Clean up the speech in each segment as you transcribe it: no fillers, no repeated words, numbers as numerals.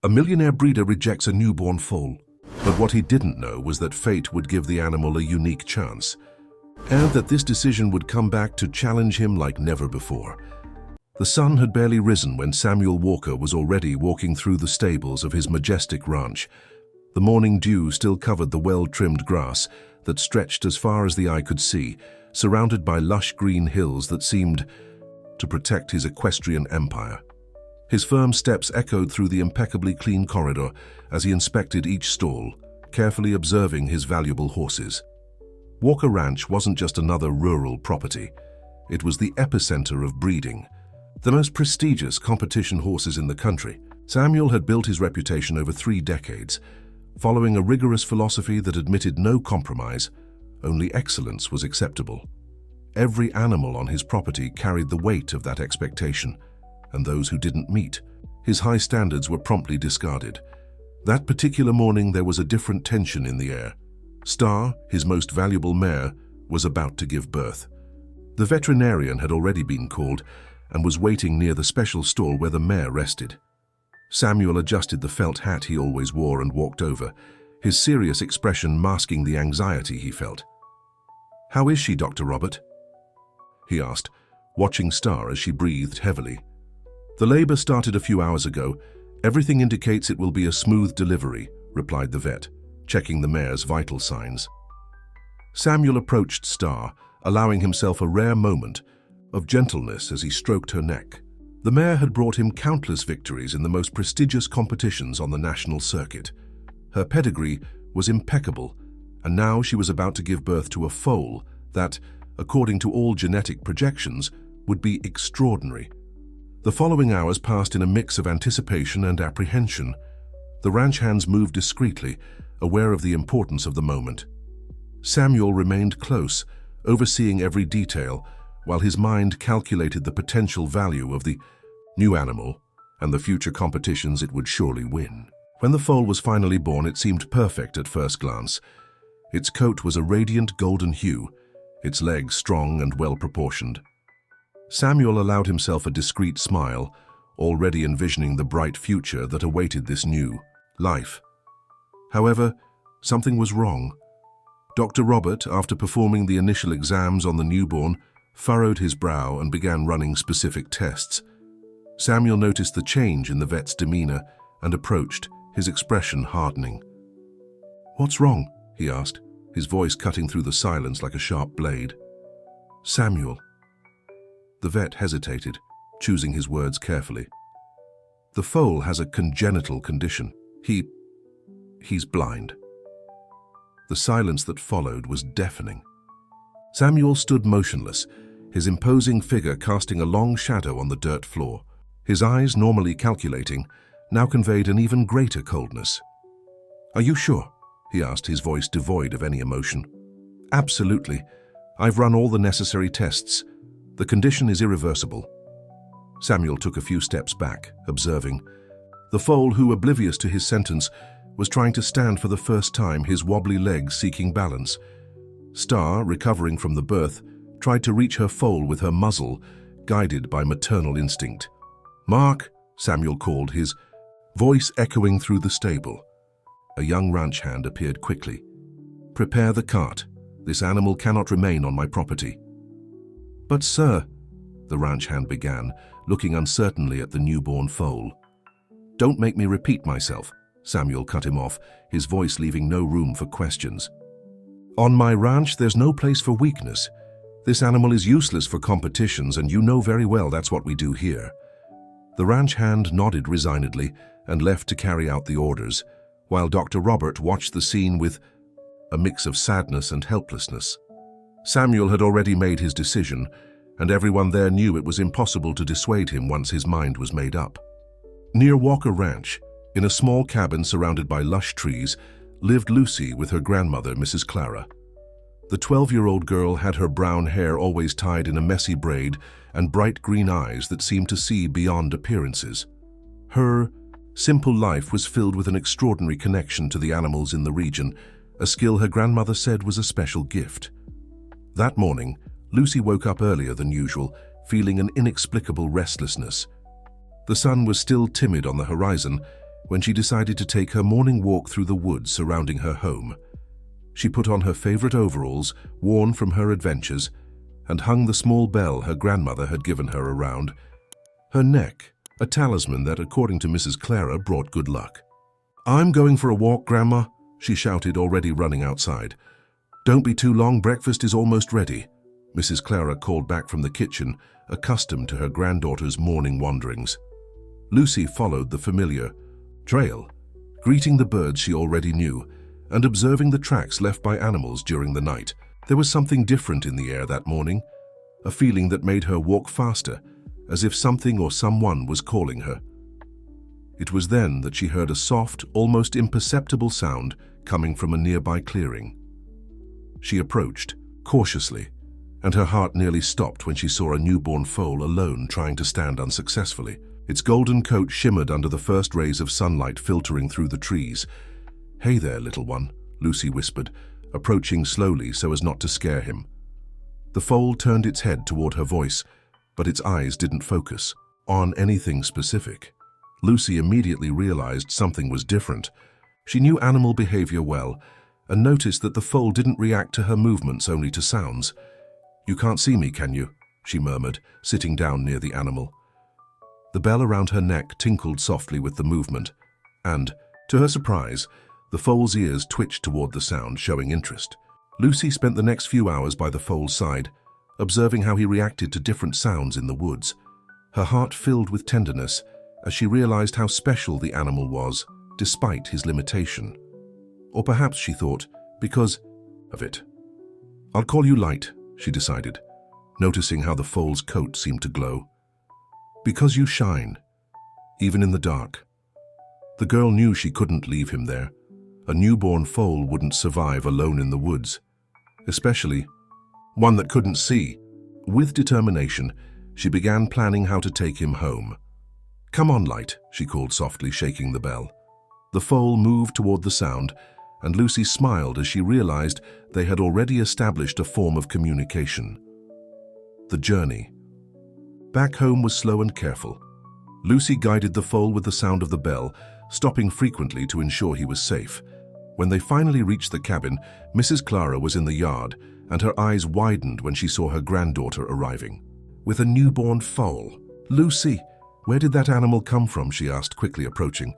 A millionaire breeder rejects a newborn foal. But what he didn't know was that fate would give the animal a unique chance, and that this decision would come back to challenge him like never before. The sun had barely risen when Samuel Walker was already walking through the stables of his majestic ranch. The morning dew still covered the well-trimmed grass that stretched as far as the eye could see, surrounded by lush green hills that seemed to protect his equestrian empire. His firm steps echoed through the impeccably clean corridor as he inspected each stall, carefully observing his valuable horses. Walker Ranch wasn't just another rural property. It was the epicenter of breeding, the most prestigious competition horses in the country. Samuel had built his reputation over 3 decades, following a rigorous philosophy that admitted no compromise. Only excellence was acceptable. Every animal on his property carried the weight of that expectation, and those who didn't meet his high standards were promptly discarded. That particular morning there was a different tension in the air. Star, his most valuable mare, was about to give birth. The veterinarian had already been called and was waiting near the special stall where the mare rested. Samuel adjusted the felt hat he always wore and walked over, his serious expression masking the anxiety he felt. "How is she, Dr. Robert?" he asked, watching Star as she breathed heavily. "The labor started a few hours ago. Everything indicates it will be a smooth delivery," replied the vet, checking the mare's vital signs. Samuel approached Star, allowing himself a rare moment of gentleness as he stroked her neck. The mare had brought him countless victories in the most prestigious competitions on the national circuit. Her pedigree was impeccable, and now she was about to give birth to a foal that, according to all genetic projections, would be extraordinary. The following hours passed in a mix of anticipation and apprehension. The ranch hands moved discreetly, aware of the importance of the moment. Samuel remained close, overseeing every detail, while his mind calculated the potential value of the new animal and the future competitions it would surely win. When the foal was finally born, it seemed perfect at first glance. Its coat was a radiant golden hue, its legs strong and well-proportioned. Samuel allowed himself a discreet smile, already envisioning the bright future that awaited this new life. However, something was wrong. Dr. Robert, after performing the initial exams on the newborn, furrowed his brow and began running specific tests. Samuel noticed the change in the vet's demeanor and approached, his expression hardening. "What's wrong?" he asked, his voice cutting through the silence like a sharp blade. "Samuel." The vet hesitated, choosing his words carefully. "The foal has a congenital condition. He's blind." The silence that followed was deafening. Samuel stood motionless, his imposing figure casting a long shadow on the dirt floor. His eyes, normally calculating, now conveyed an even greater coldness. "Are you sure?" he asked, his voice devoid of any emotion. "Absolutely. I've run all the necessary tests. The condition is irreversible." Samuel took a few steps back, observing. The foal, who, oblivious to his sentence, was trying to stand for the first time, his wobbly legs seeking balance. Star, recovering from the birth, tried to reach her foal with her muzzle, guided by maternal instinct. "Mark," Samuel called, his voice echoing through the stable. A young ranch hand appeared quickly. "Prepare the cart. This animal cannot remain on my property." "But, sir," the ranch hand began, looking uncertainly at the newborn foal. "Don't make me repeat myself," Samuel cut him off, his voice leaving no room for questions. "On my ranch, there's no place for weakness. This animal is useless for competitions, and you know very well that's what we do here." The ranch hand nodded resignedly and left to carry out the orders, while Dr. Robert watched the scene with a mix of sadness and helplessness. Samuel had already made his decision, and everyone there knew it was impossible to dissuade him once his mind was made up. Near Walker Ranch, in a small cabin surrounded by lush trees, lived Lucy with her grandmother, Mrs. Clara. The 12-year-old girl had her brown hair always tied in a messy braid and bright green eyes that seemed to see beyond appearances. Her simple life was filled with an extraordinary connection to the animals in the region, a skill her grandmother said was a special gift. That morning, Lucy woke up earlier than usual, feeling an inexplicable restlessness. The sun was still timid on the horizon, when she decided to take her morning walk through the woods surrounding her home. She put on her favorite overalls, worn from her adventures, and hung the small bell her grandmother had given her around her neck, a talisman that, according to Mrs. Clara, brought good luck. "I'm going for a walk, Grandma," she shouted, already running outside. "Don't be too long, breakfast is almost ready," Mrs. Clara called back from the kitchen, accustomed to her granddaughter's morning wanderings. Lucy followed the familiar trail, greeting the birds she already knew, and observing the tracks left by animals during the night. There was something different in the air that morning, a feeling that made her walk faster, as if something or someone was calling her. It was then that she heard a soft, almost imperceptible sound coming from a nearby clearing. She approached, cautiously, and her heart nearly stopped when she saw a newborn foal alone trying to stand unsuccessfully. Its golden coat shimmered under the first rays of sunlight filtering through the trees. "Hey there, little one," Lucy whispered, approaching slowly so as not to scare him. The foal turned its head toward her voice, but its eyes didn't focus on anything specific. Lucy immediately realized something was different. She knew animal behavior well, and noticed that the foal didn't react to her movements, only to sounds. "You can't see me, can you?" she murmured, sitting down near the animal. The bell around her neck tinkled softly with the movement, and, to her surprise, the foal's ears twitched toward the sound, showing interest. Lucy spent the next few hours by the foal's side, observing how he reacted to different sounds in the woods. Her heart filled with tenderness as she realized how special the animal was, despite his limitation. Or perhaps, she thought, because of it. "I'll call you Light," she decided, noticing how the foal's coat seemed to glow. "Because you shine, even in the dark." The girl knew she couldn't leave him there. A newborn foal wouldn't survive alone in the woods, especially one that couldn't see. With determination, she began planning how to take him home. "Come on, Light," she called softly, shaking the bell. The foal moved toward the sound, and Lucy smiled as she realized they had already established a form of communication. The journey back home was slow and careful. Lucy guided the foal with the sound of the bell, stopping frequently to ensure he was safe. When they finally reached the cabin, Mrs. Clara was in the yard, and her eyes widened when she saw her granddaughter arriving. With a newborn foal. "Lucy, where did that animal come from?" she asked, quickly approaching.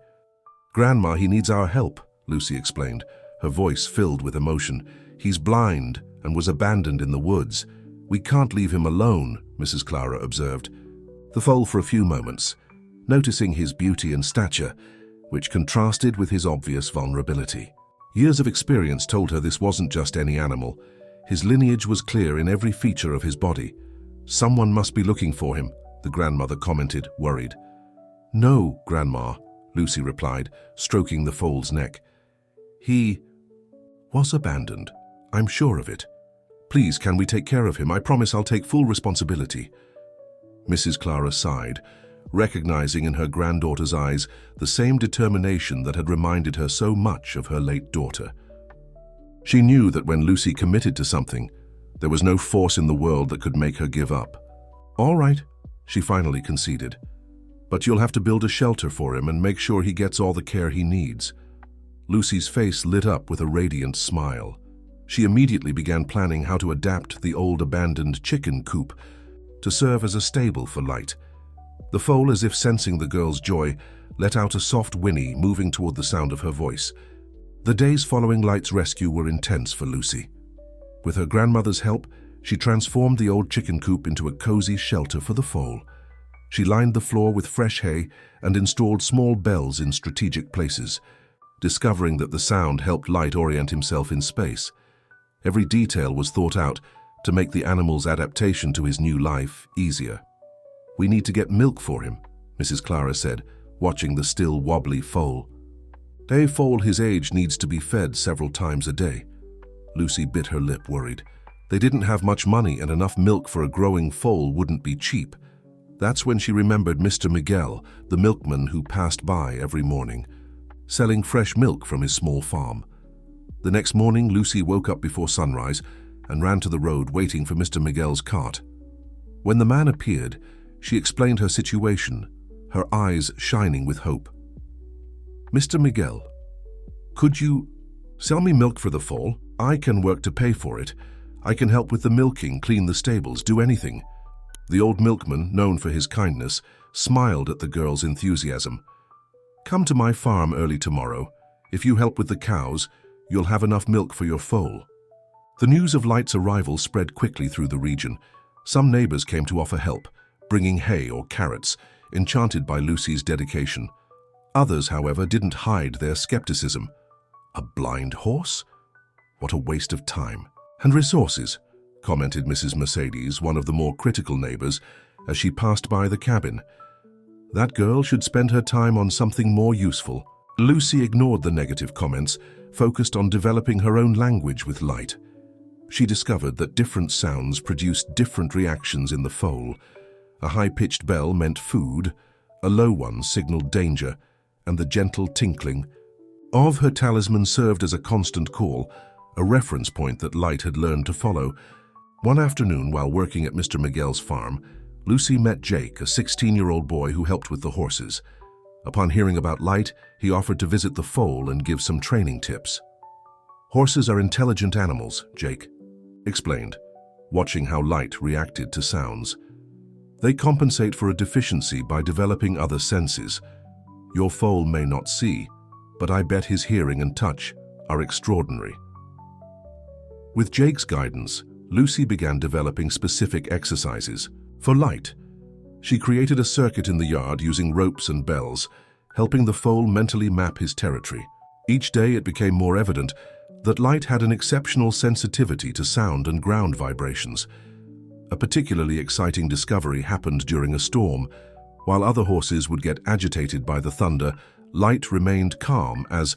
"Grandma, he needs our help," Lucy explained, her voice filled with emotion. "He's blind and was abandoned in the woods. We can't leave him alone," Mrs. Clara observed the foal for a few moments, noticing his beauty and stature, which contrasted with his obvious vulnerability. Years of experience told her this wasn't just any animal. His lineage was clear in every feature of his body. "Someone must be looking for him," the grandmother commented, worried. "No, Grandma," Lucy replied, stroking the foal's neck. "He was abandoned. I'm sure of it. Please, can we take care of him? I promise I'll take full responsibility." Mrs. Clara sighed, recognizing in her granddaughter's eyes the same determination that had reminded her so much of her late daughter. She knew that when Lucy committed to something, there was no force in the world that could make her give up. "All right," she finally conceded. "But you'll have to build a shelter for him and make sure he gets all the care he needs." Lucy's face lit up with a radiant smile. She immediately began planning how to adapt the old abandoned chicken coop to serve as a stable for Light. The foal, as if sensing the girl's joy, let out a soft whinny, moving toward the sound of her voice. The days following Light's rescue were intense for Lucy. With her grandmother's help, she transformed the old chicken coop into a cozy shelter for the foal. She lined the floor with fresh hay and installed small bells in strategic places, discovering that the sound helped Light orient himself in space. Every detail was thought out to make the animal's adaptation to his new life easier. "We need to get milk for him," Mrs. Clara said, watching the still wobbly foal. "A foal his age needs to be fed several times a day." Lucy bit her lip, worried. They didn't have much money, and enough milk for a growing foal wouldn't be cheap. That's when she remembered Mr. Miguel, the milkman who passed by every morning, selling fresh milk from his small farm. The next morning, Lucy woke up before sunrise and ran to the road, waiting for Mr. Miguel's cart. When the man appeared, she explained her situation, her eyes shining with hope. "Mr. Miguel, could you sell me milk for the foal? I can work to pay for it. I can help with the milking, clean the stables, do anything." The old milkman, known for his kindness, smiled at the girl's enthusiasm. "Come to my farm early tomorrow. If you help with the cows, you'll have enough milk for your foal." The news of Light's arrival spread quickly through the region. Some neighbors came to offer help, bringing hay or carrots, enchanted by Lucy's dedication. Others, however, didn't hide their skepticism. "A blind horse? What a waste of time and resources," commented Mrs. Mercedes, one of the more critical neighbors, as she passed by the cabin. "That girl should spend her time on something more useful." Lucy ignored the negative comments, focused on developing her own language with Light. She discovered that different sounds produced different reactions in the foal. A high-pitched bell meant food, a low one signaled danger, and the gentle tinkling of her talisman served as a constant call, a reference point that Light had learned to follow. One afternoon, while working at Mr. Miguel's farm, Lucy met Jake, a 16-year-old boy who helped with the horses. Upon hearing about Light, he offered to visit the foal and give some training tips. "Horses are intelligent animals," Jake explained, watching how Light reacted to sounds. "They compensate for a deficiency by developing other senses. Your foal may not see, but I bet his hearing and touch are extraordinary." With Jake's guidance, Lucy began developing specific exercises for Light. She created a circuit in the yard using ropes and bells, helping the foal mentally map his territory. Each day it became more evident that Light had an exceptional sensitivity to sound and ground vibrations. A particularly exciting discovery happened during a storm. While other horses would get agitated by the thunder, Light remained calm, as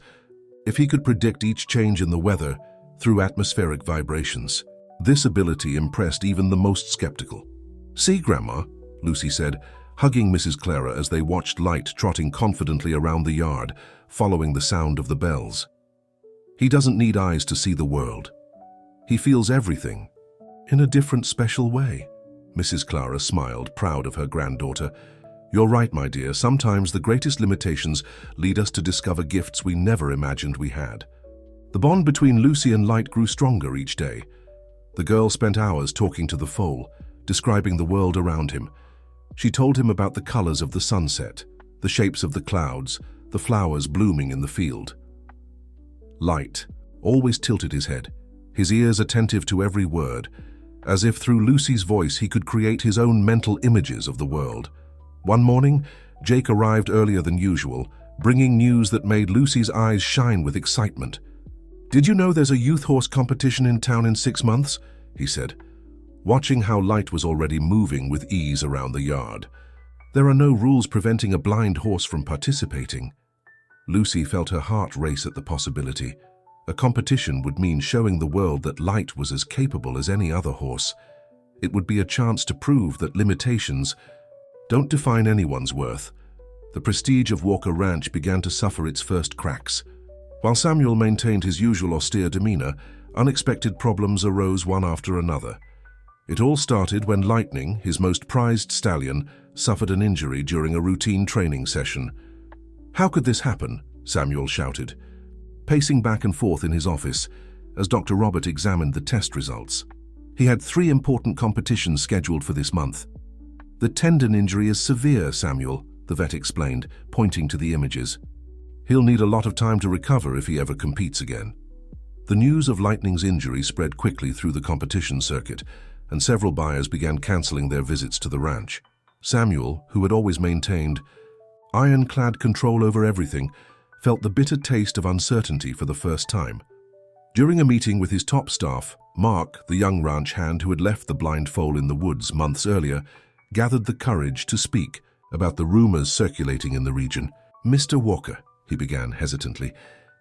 if he could predict each change in the weather through atmospheric vibrations. This ability impressed even the most skeptical. "See, Grandma," Lucy said, hugging Mrs. Clara as they watched Light trotting confidently around the yard, following the sound of the bells. "He doesn't need eyes to see the world. He feels everything in a different, special way." Mrs. Clara smiled, proud of her granddaughter. "You're right, my dear. Sometimes the greatest limitations lead us to discover gifts we never imagined we had." The bond between Lucy and Light grew stronger each day. The girl spent hours talking to the foal, describing the world around him. She told him about the colors of the sunset, the shapes of the clouds, the flowers blooming in the field. Light always tilted his head, his ears attentive to every word, as if through Lucy's voice he could create his own mental images of the world. One morning, Jake arrived earlier than usual, bringing news that made Lucy's eyes shine with excitement. "Did you know there's a youth horse competition in town in 6 months?" he said, watching how Light was already moving with ease around the yard. "There are no rules preventing a blind horse from participating." Lucy felt her heart race at the possibility. A competition would mean showing the world that Light was as capable as any other horse. It would be a chance to prove that limitations don't define anyone's worth. The prestige of Walker Ranch began to suffer its first cracks. While Samuel maintained his usual austere demeanor, unexpected problems arose one after another. It all started when Lightning, his most prized stallion, suffered an injury during a routine training session. "How could this happen?" Samuel shouted, pacing back and forth in his office as Dr. Robert examined the test results. He had 3 important competitions scheduled for this month. "The tendon injury is severe, Samuel," the vet explained, pointing to the images. "He'll need a lot of time to recover if he ever competes again." The news of Lightning's injury spread quickly through the competition circuit, and several buyers began canceling their visits to the ranch. Samuel, who had always maintained ironclad control over everything, felt the bitter taste of uncertainty for the first time. During a meeting with his top staff, Mark, the young ranch hand who had left the blind foal in the woods months earlier, gathered the courage to speak about the rumors circulating in the region. "Mr. Walker," he began hesitantly,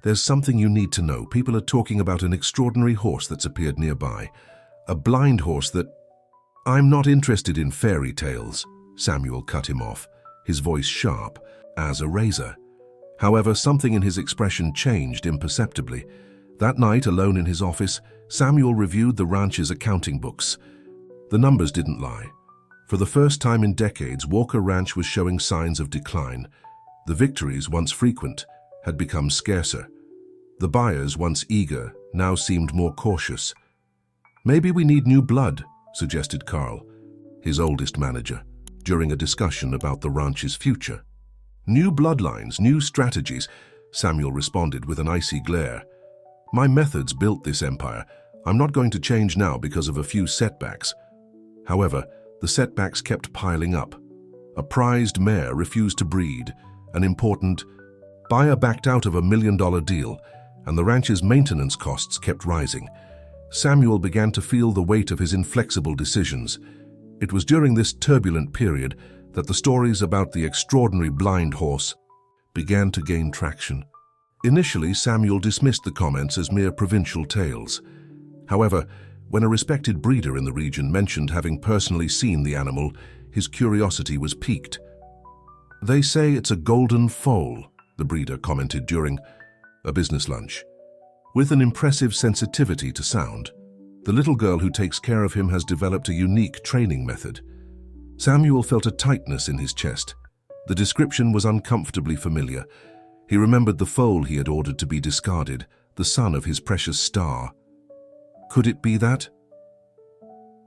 "there's something you need to know. People are talking about an extraordinary horse that's appeared nearby. A blind horse that—" "I'm not interested in fairy tales," Samuel cut him off, his voice sharp as a razor. However, something in his expression changed imperceptibly. That night, alone in his office, Samuel reviewed the ranch's accounting books. The numbers didn't lie. For the first time in decades, Walker Ranch was showing signs of decline. The victories, once frequent, had become scarcer. The buyers, once eager, now seemed more cautious. "Maybe we need new blood," suggested Carl, his oldest manager, during a discussion about the ranch's future. "New bloodlines, new strategies," Samuel responded with an icy glare. "My methods built this empire. I'm not going to change now because of a few setbacks." However, the setbacks kept piling up. A prized mare refused to breed, an important buyer backed out of $1 million deal, and the ranch's maintenance costs kept rising. Samuel began to feel the weight of his inflexible decisions. It was during this turbulent period that the stories about the extraordinary blind horse began to gain traction. Initially, Samuel dismissed the comments as mere provincial tales. However, when a respected breeder in the region mentioned having personally seen the animal, his curiosity was piqued. "They say it's a golden foal," the breeder commented during a business lunch. "With an impressive sensitivity to sound. The little girl who takes care of him has developed a unique training method." Samuel felt a tightness in his chest. The description was uncomfortably familiar. He remembered the foal he had ordered to be discarded, the son of his precious star. Could it be that?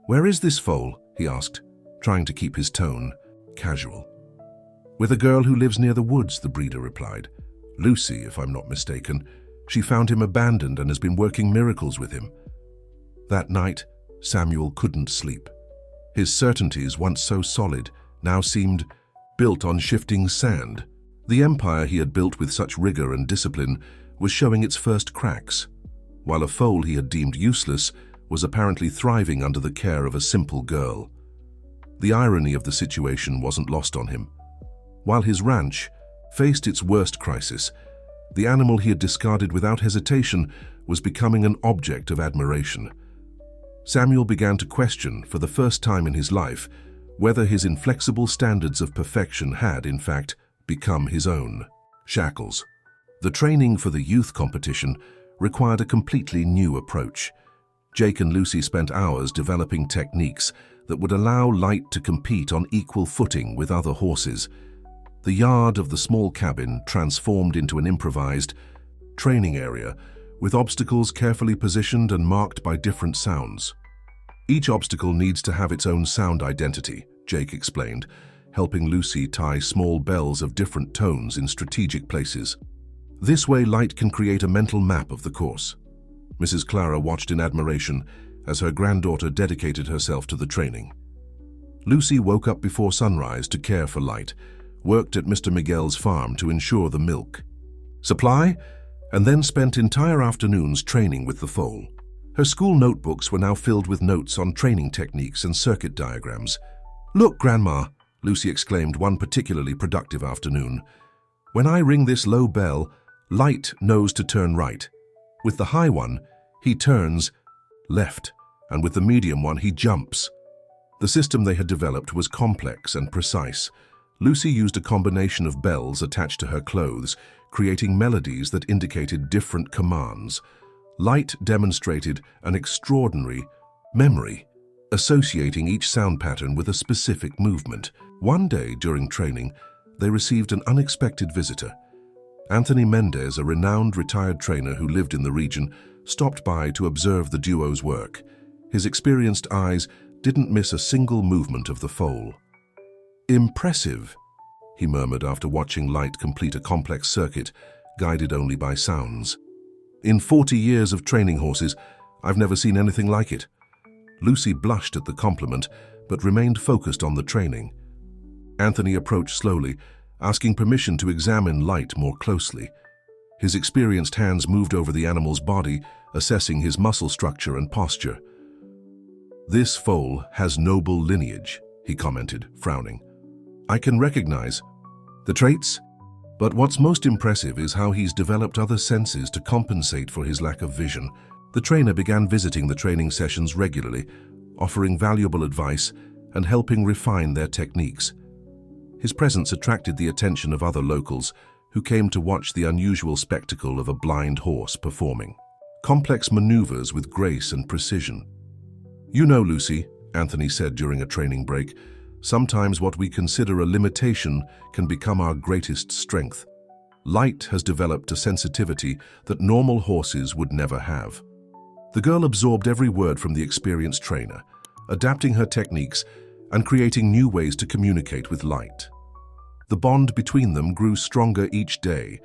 "Where is this foal?" he asked, trying to keep his tone casual. "With a girl who lives near the woods," the breeder replied. "Lucy, if I'm not mistaken. She found him abandoned and has been working miracles with him." That night, Samuel couldn't sleep. His certainties, once so solid, now seemed built on shifting sand. The empire he had built with such rigor and discipline was showing its first cracks, while a foal he had deemed useless was apparently thriving under the care of a simple girl. The irony of the situation wasn't lost on him. While his ranch faced its worst crisis, the animal he had discarded without hesitation was becoming an object of admiration. Samuel began to question, for the first time in his life, whether his inflexible standards of perfection had, in fact, become his own. Shackles. The training for the youth competition required a completely new approach. Jake and Lucy spent hours developing techniques that would allow Light to compete on equal footing with other horses. The yard of the small cabin transformed into an improvised training area with obstacles carefully positioned and marked by different sounds. "Each obstacle needs to have its own sound identity," Jake explained, helping Lucy tie small bells of different tones in strategic places. This way, Light can create a mental map of the course. Mrs. Clara watched in admiration as her granddaughter dedicated herself to the training. Lucy woke up before sunrise to care for Light, worked at Mr. Miguel's farm to ensure the milk supply, and then spent entire afternoons training with the foal. Her school notebooks were now filled with notes on training techniques and circuit diagrams. "Look, Grandma," Lucy exclaimed one particularly productive afternoon. "When I ring this low bell, Light knows to turn right. With the high one, he turns left, and with the medium one, he jumps." The system they had developed was complex and precise. Lucy used a combination of bells attached to her clothes, creating melodies that indicated different commands. Light demonstrated an extraordinary memory, associating each sound pattern with a specific movement. One day during training, they received an unexpected visitor. Anthony Mendez, a renowned retired trainer who lived in the region, stopped by to observe the duo's work. His experienced eyes didn't miss a single movement of the foal. "Impressive," he murmured after watching Light complete a complex circuit, guided only by sounds. "In 40 years of training horses, I've never seen anything like it." Lucy blushed at the compliment, but remained focused on the training. Anthony approached slowly, asking permission to examine Light more closely. His experienced hands moved over the animal's body, assessing his muscle structure and posture. "This foal has noble lineage," he commented, frowning. "I can recognize the traits, but what's most impressive is how he's developed other senses to compensate for his lack of vision." The trainer began visiting the training sessions regularly, offering valuable advice and helping refine their techniques. His presence attracted the attention of other locals who came to watch the unusual spectacle of a blind horse performing complex maneuvers with grace and precision. "You know, Lucy," Anthony said during a training break, "sometimes what we consider a limitation can become our greatest strength." Light has developed a sensitivity that normal horses would never have. The girl absorbed every word from the experienced trainer, adapting her techniques and creating new ways to communicate with Light. The bond between them grew stronger each day,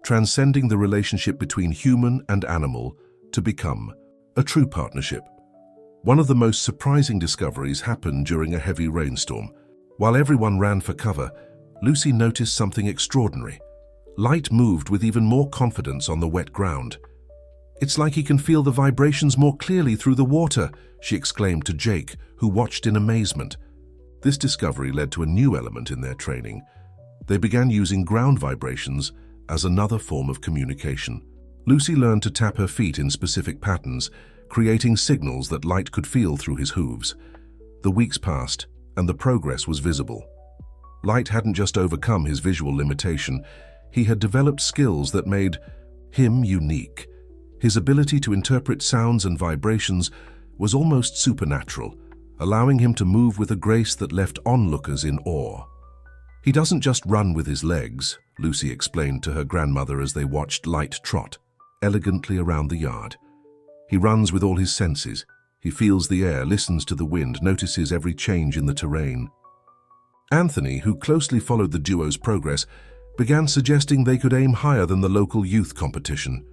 transcending the relationship between human and animal to become a true partnership. One of the most surprising discoveries happened during a heavy rainstorm. While everyone ran for cover, Lucy noticed something extraordinary. Light moved with even more confidence on the wet ground. "It's like he can feel the vibrations more clearly through the water," she exclaimed to Jake, who watched in amazement. This discovery led to a new element in their training. They began using ground vibrations as another form of communication. Lucy learned to tap her feet in specific patterns, creating signals that Light could feel through his hooves. The weeks passed, and the progress was visible. Light hadn't just overcome his visual limitation, he had developed skills that made him unique. His ability to interpret sounds and vibrations was almost supernatural, allowing him to move with a grace that left onlookers in awe. "He doesn't just run with his legs," Lucy explained to her grandmother as they watched Light trot elegantly around the yard. "He runs with all his senses. He feels the air, listens to the wind, notices every change in the terrain." Anthony, who closely followed the duo's progress, began suggesting they could aim higher than the local youth competition.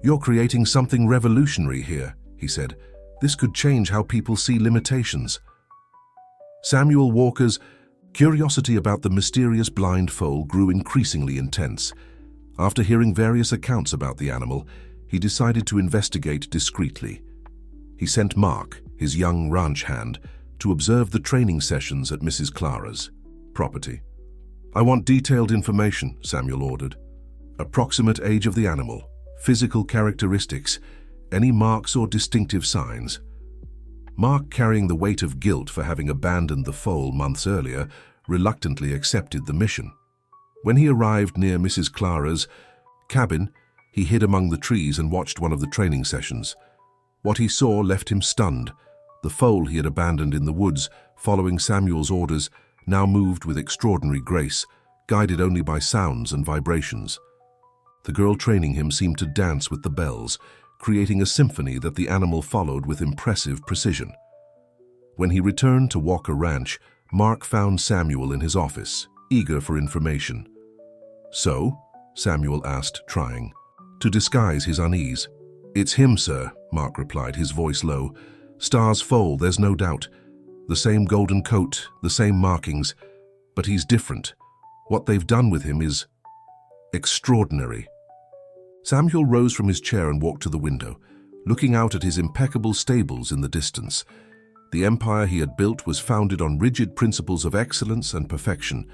"You're creating something revolutionary here," he said. "This could change how people see limitations." Samuel Walker's curiosity about the mysterious blind foal grew increasingly intense. After hearing various accounts about the animal, he decided to investigate discreetly. He sent Mark, his young ranch hand, to observe the training sessions at Mrs. Clara's property. "I want detailed information," Samuel ordered. "Approximate age of the animal, physical characteristics, any marks or distinctive signs." Mark, carrying the weight of guilt for having abandoned the foal months earlier, reluctantly accepted the mission. When he arrived near Mrs. Clara's cabin, he hid among the trees and watched one of the training sessions. What he saw left him stunned. The foal he had abandoned in the woods, following Samuel's orders, now moved with extraordinary grace, guided only by sounds and vibrations. The girl training him seemed to dance with the bells, creating a symphony that the animal followed with impressive precision. When he returned to Walker Ranch, Mark found Samuel in his office, eager for information. "So?" Samuel asked, trying to disguise his unease. "It's him, sir," Mark replied, his voice low. "Star's foal, there's no doubt. The same golden coat, the same markings, but he's different. What they've done with him is extraordinary." Samuel rose from his chair and walked to the window, looking out at his impeccable stables in the distance. The empire he had built was founded on rigid principles of excellence and perfection.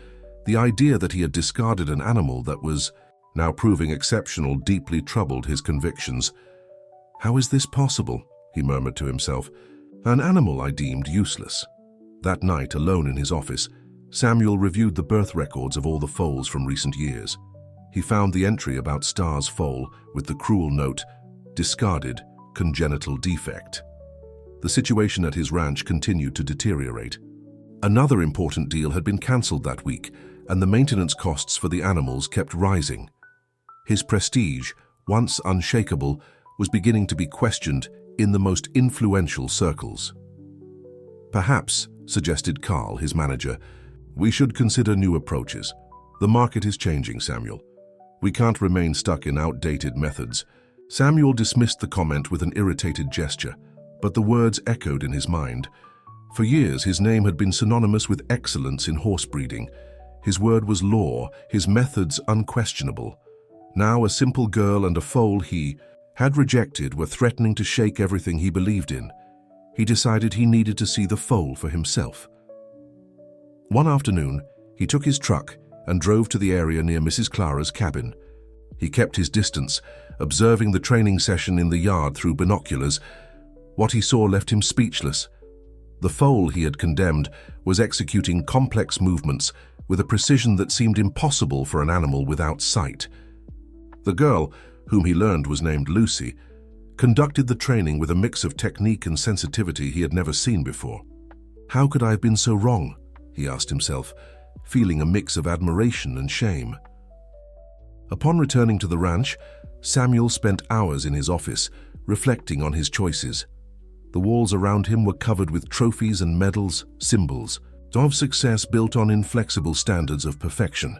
The idea that he had discarded an animal that was now proving exceptional deeply troubled his convictions. "How is this possible?" he murmured to himself. "An animal I deemed useless." That night, alone in his office, Samuel reviewed the birth records of all the foals from recent years. He found the entry about Star's foal with the cruel note, "Discarded, congenital defect." The situation at his ranch continued to deteriorate. Another important deal had been cancelled that week, and the maintenance costs for the animals kept rising. His prestige, once unshakable, was beginning to be questioned in the most influential circles. "Perhaps," suggested Carl, his manager, "we should consider new approaches. The market is changing, Samuel. We can't remain stuck in outdated methods." Samuel dismissed the comment with an irritated gesture, but the words echoed in his mind. For years, his name had been synonymous with excellence in horse breeding. His word was law, his methods unquestionable. Now a simple girl and a foal he had rejected were threatening to shake everything he believed in. He decided he needed to see the foal for himself. One afternoon, he took his truck and drove to the area near Mrs. Clara's cabin. He kept his distance, observing the training session in the yard through binoculars. What he saw left him speechless. The foal he had condemned was executing complex movements with a precision that seemed impossible for an animal without sight. The girl, whom he learned was named Lucy, conducted the training with a mix of technique and sensitivity he had never seen before. "How could I have been so wrong?" he asked himself, feeling a mix of admiration and shame. Upon returning to the ranch, Samuel spent hours in his office, reflecting on his choices. The walls around him were covered with trophies and medals, symbols of success built on inflexible standards of perfection.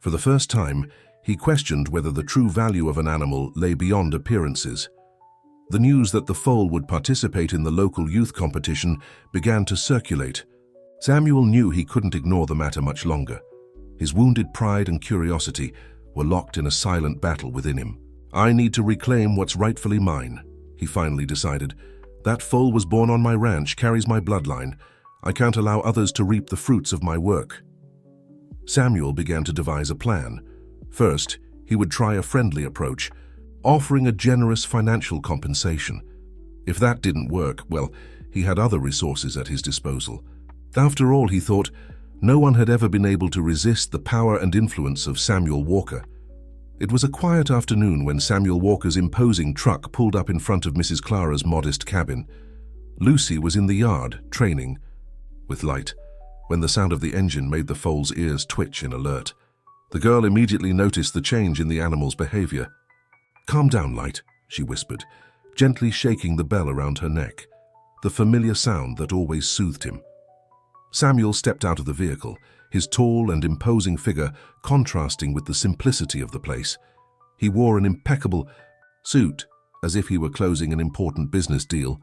For the first time, he questioned whether the true value of an animal lay beyond appearances. The news that the foal would participate in the local youth competition began to circulate. Samuel knew he couldn't ignore the matter much longer. His wounded pride and curiosity were locked in a silent battle within him. "I need to reclaim what's rightfully mine," he finally decided. "That foal was born on my ranch, carries my bloodline. I can't allow others to reap the fruits of my work." Samuel began to devise a plan. First, he would try a friendly approach, offering a generous financial compensation. If that didn't work, well, he had other resources at his disposal. After all, he thought, no one had ever been able to resist the power and influence of Samuel Walker. It was a quiet afternoon when Samuel Walker's imposing truck pulled up in front of Mrs. Clara's modest cabin. Lucy was in the yard, training with Light, when the sound of the engine made the foal's ears twitch in alert. The girl immediately noticed the change in the animal's behavior. "Calm down, Light," she whispered, gently shaking the bell around her neck, the familiar sound that always soothed him. Samuel stepped out of the vehicle, his tall and imposing figure contrasting with the simplicity of the place. He wore an impeccable suit, as if he were closing an important business deal,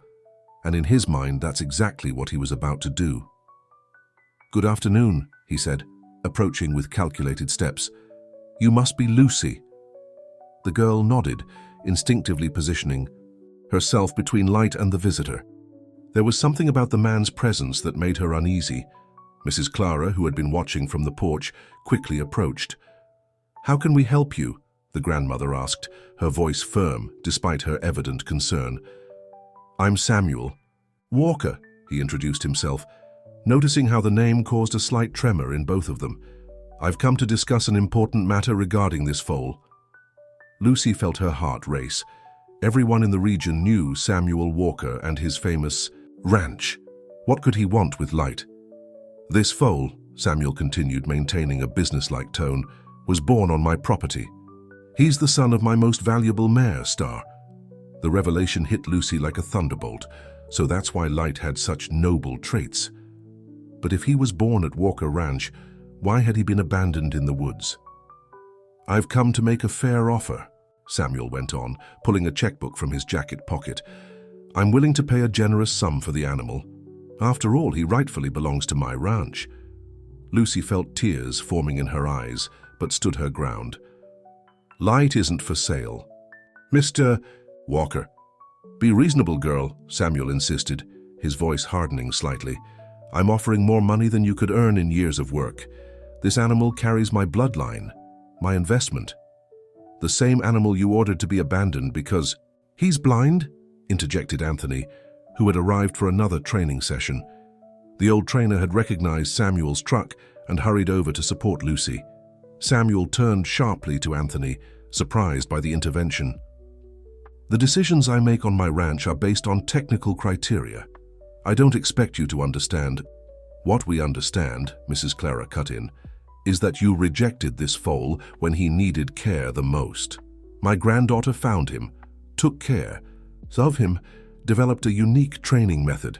and in his mind that's exactly what he was about to do. "Good afternoon," he said, approaching with calculated steps. "You must be Lucy." The girl nodded, instinctively positioning herself between Light and the visitor. There was something about the man's presence that made her uneasy. Mrs. Clara, who had been watching from the porch, quickly approached. "How can we help you?" the grandmother asked, her voice firm despite her evident concern. "I'm Samuel Walker," he introduced himself, noticing how the name caused a slight tremor in both of them. "I've come to discuss an important matter regarding this foal." Lucy felt her heart race. Everyone in the region knew Samuel Walker and his famous ranch. What could he want with Light? "This foal," Samuel continued, maintaining a businesslike tone, "was born on my property. He's the son of my most valuable mare, Star." The revelation hit Lucy like a thunderbolt, so that's why Light had such noble traits. But if he was born at Walker Ranch, why had he been abandoned in the woods? "I've come to make a fair offer," Samuel went on, pulling a checkbook from his jacket pocket. "I'm willing to pay a generous sum for the animal. After all, he rightfully belongs to my ranch." Lucy felt tears forming in her eyes, but stood her ground. "Light isn't for sale." "Mr. Walker." "Be reasonable, girl," Samuel insisted, his voice hardening slightly. "I'm offering more money than you could earn in years of work. This animal carries my bloodline, my investment. The same animal you ordered to be abandoned because—" "He's blind?" interjected Anthony, who had arrived for another training session. The old trainer had recognized Samuel's truck and hurried over to support Lucy. Samuel turned sharply to Anthony, surprised by the intervention. "The decisions I make on my ranch are based on technical criteria. I don't expect you to understand." "What we understand," Mrs. Clara cut in, "is that you rejected this foal when he needed care the most. My granddaughter found him, took care of him, developed a unique training method.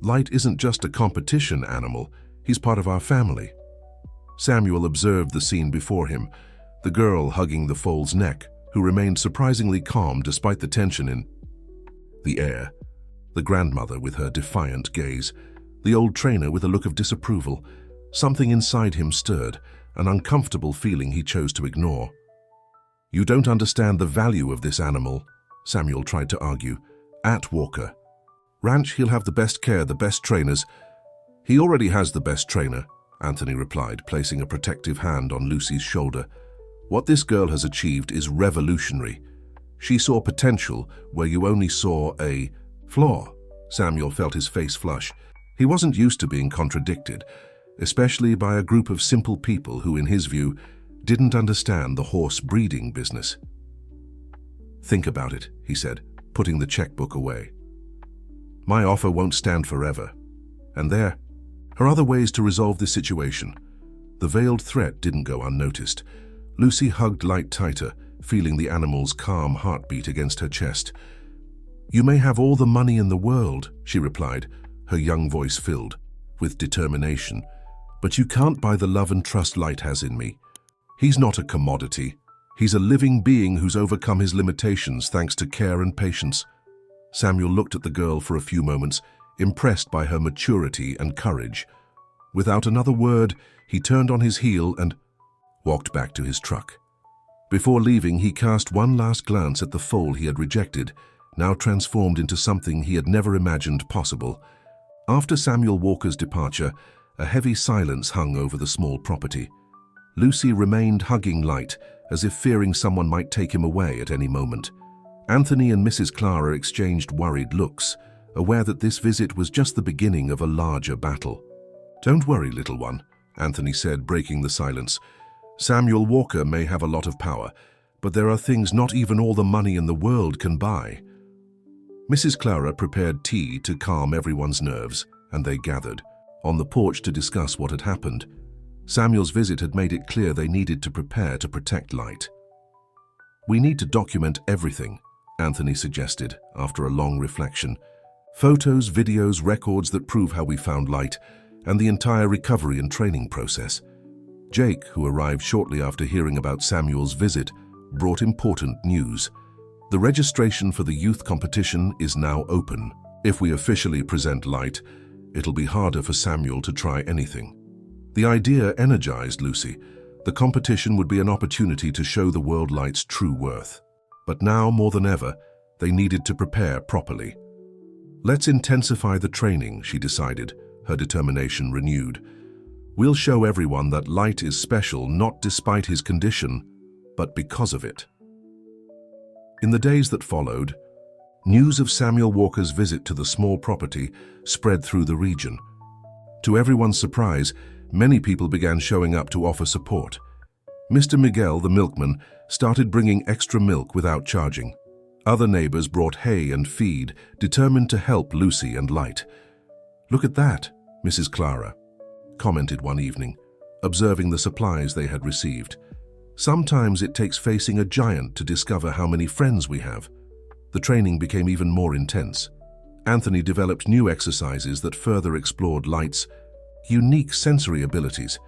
Light isn't just a competition animal, he's part of our family." Samuel observed the scene before him, the girl hugging the foal's neck, who remained surprisingly calm despite the tension in the air, the grandmother with her defiant gaze, the old trainer with a look of disapproval. Something inside him stirred, an uncomfortable feeling he chose to ignore. "You don't understand the value of this animal," Samuel tried to argue. "At Walker Ranch, he'll have the best care, the best trainers." "He already has the best trainer," Anthony replied, placing a protective hand on Lucy's shoulder. "What this girl has achieved is revolutionary. She saw potential where you only saw a flaw." Samuel felt his face flush. He wasn't used to being contradicted, especially by a group of simple people who, in his view, didn't understand the horse breeding business. "Think about it," he said, putting the checkbook away. "My offer won't stand forever. And there are other ways to resolve this situation." The veiled threat didn't go unnoticed. Lucy hugged Light tighter, feeling the animal's calm heartbeat against her chest. "You may have all the money in the world," she replied, her young voice filled with determination, "but you can't buy the love and trust Light has in me. He's not a commodity. He's a living being who's overcome his limitations thanks to care and patience." Samuel looked at the girl for a few moments, impressed by her maturity and courage. Without another word, he turned on his heel and walked back to his truck. Before leaving, he cast one last glance at the foal he had rejected, now transformed into something he had never imagined possible. After Samuel Walker's departure, a heavy silence hung over the small property. Lucy remained hugging Light, as if fearing someone might take him away at any moment. Anthony and Mrs. Clara exchanged worried looks, aware that this visit was just the beginning of a larger battle. "Don't worry, little one," Anthony said, breaking the silence. "Samuel Walker may have a lot of power, but there are things not even all the money in the world can buy." Mrs. Clara prepared tea to calm everyone's nerves, and they gathered on the porch to discuss what had happened. Samuel's visit had made it clear they needed to prepare to protect Light. "We need to document everything," Anthony suggested after a long reflection. "Photos, videos, records that prove how we found Light, and the entire recovery and training process." Jake, who arrived shortly after hearing about Samuel's visit, brought important news. "The registration for the youth competition is now open. If we officially present Light, it'll be harder for Samuel to try anything." The idea energized Lucy. The competition would be an opportunity to show the world Light's true worth. But now, more than ever, they needed to prepare properly. "Let's intensify the training," she decided, her determination renewed. "We'll show everyone that Light is special not despite his condition, but because of it." In the days that followed, news of Samuel Walker's visit to the small property spread through the region. To everyone's surprise, many people began showing up to offer support. Mr. Miguel, the milkman, started bringing extra milk without charging. Other neighbors brought hay and feed, determined to help Lucy and Light. "Look at that," Mrs. Clara commented one evening, observing the supplies they had received. "Sometimes it takes facing a giant to discover how many friends we have." The training became even more intense. Anthony developed new exercises that further explored Light's unique sensory abilities.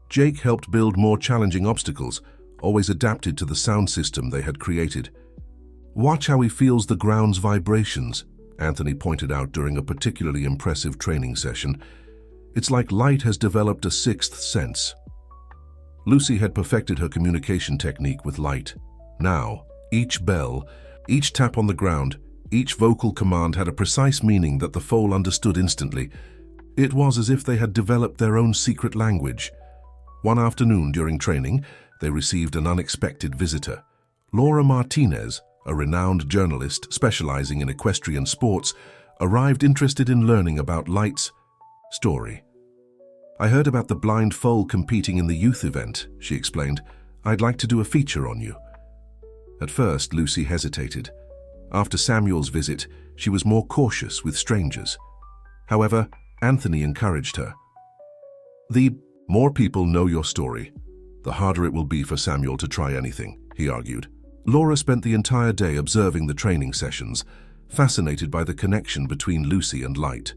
Jake helped build more challenging obstacles, always adapted to the sound system they had created. "Watch how he feels the ground's vibrations," Anthony pointed out during a particularly impressive training session. "It's like Light has developed a sixth sense." Lucy had perfected her communication technique with Light. Now, each bell, each tap on the ground, each vocal command had a precise meaning that the foal understood instantly. It was as if they had developed their own secret language. One afternoon during training, they received an unexpected visitor. Laura Martinez, a renowned journalist specializing in equestrian sports, arrived interested in learning about Light's story. "I heard about the blind foal competing in the youth event," she explained. "I'd like to do a feature on you." At first, Lucy hesitated. After Samuel's visit, she was more cautious with strangers. However, Anthony encouraged her. "The more people know your story, the harder it will be for Samuel to try anything," he argued. Laura spent the entire day observing the training sessions, fascinated by the connection between Lucy and Light.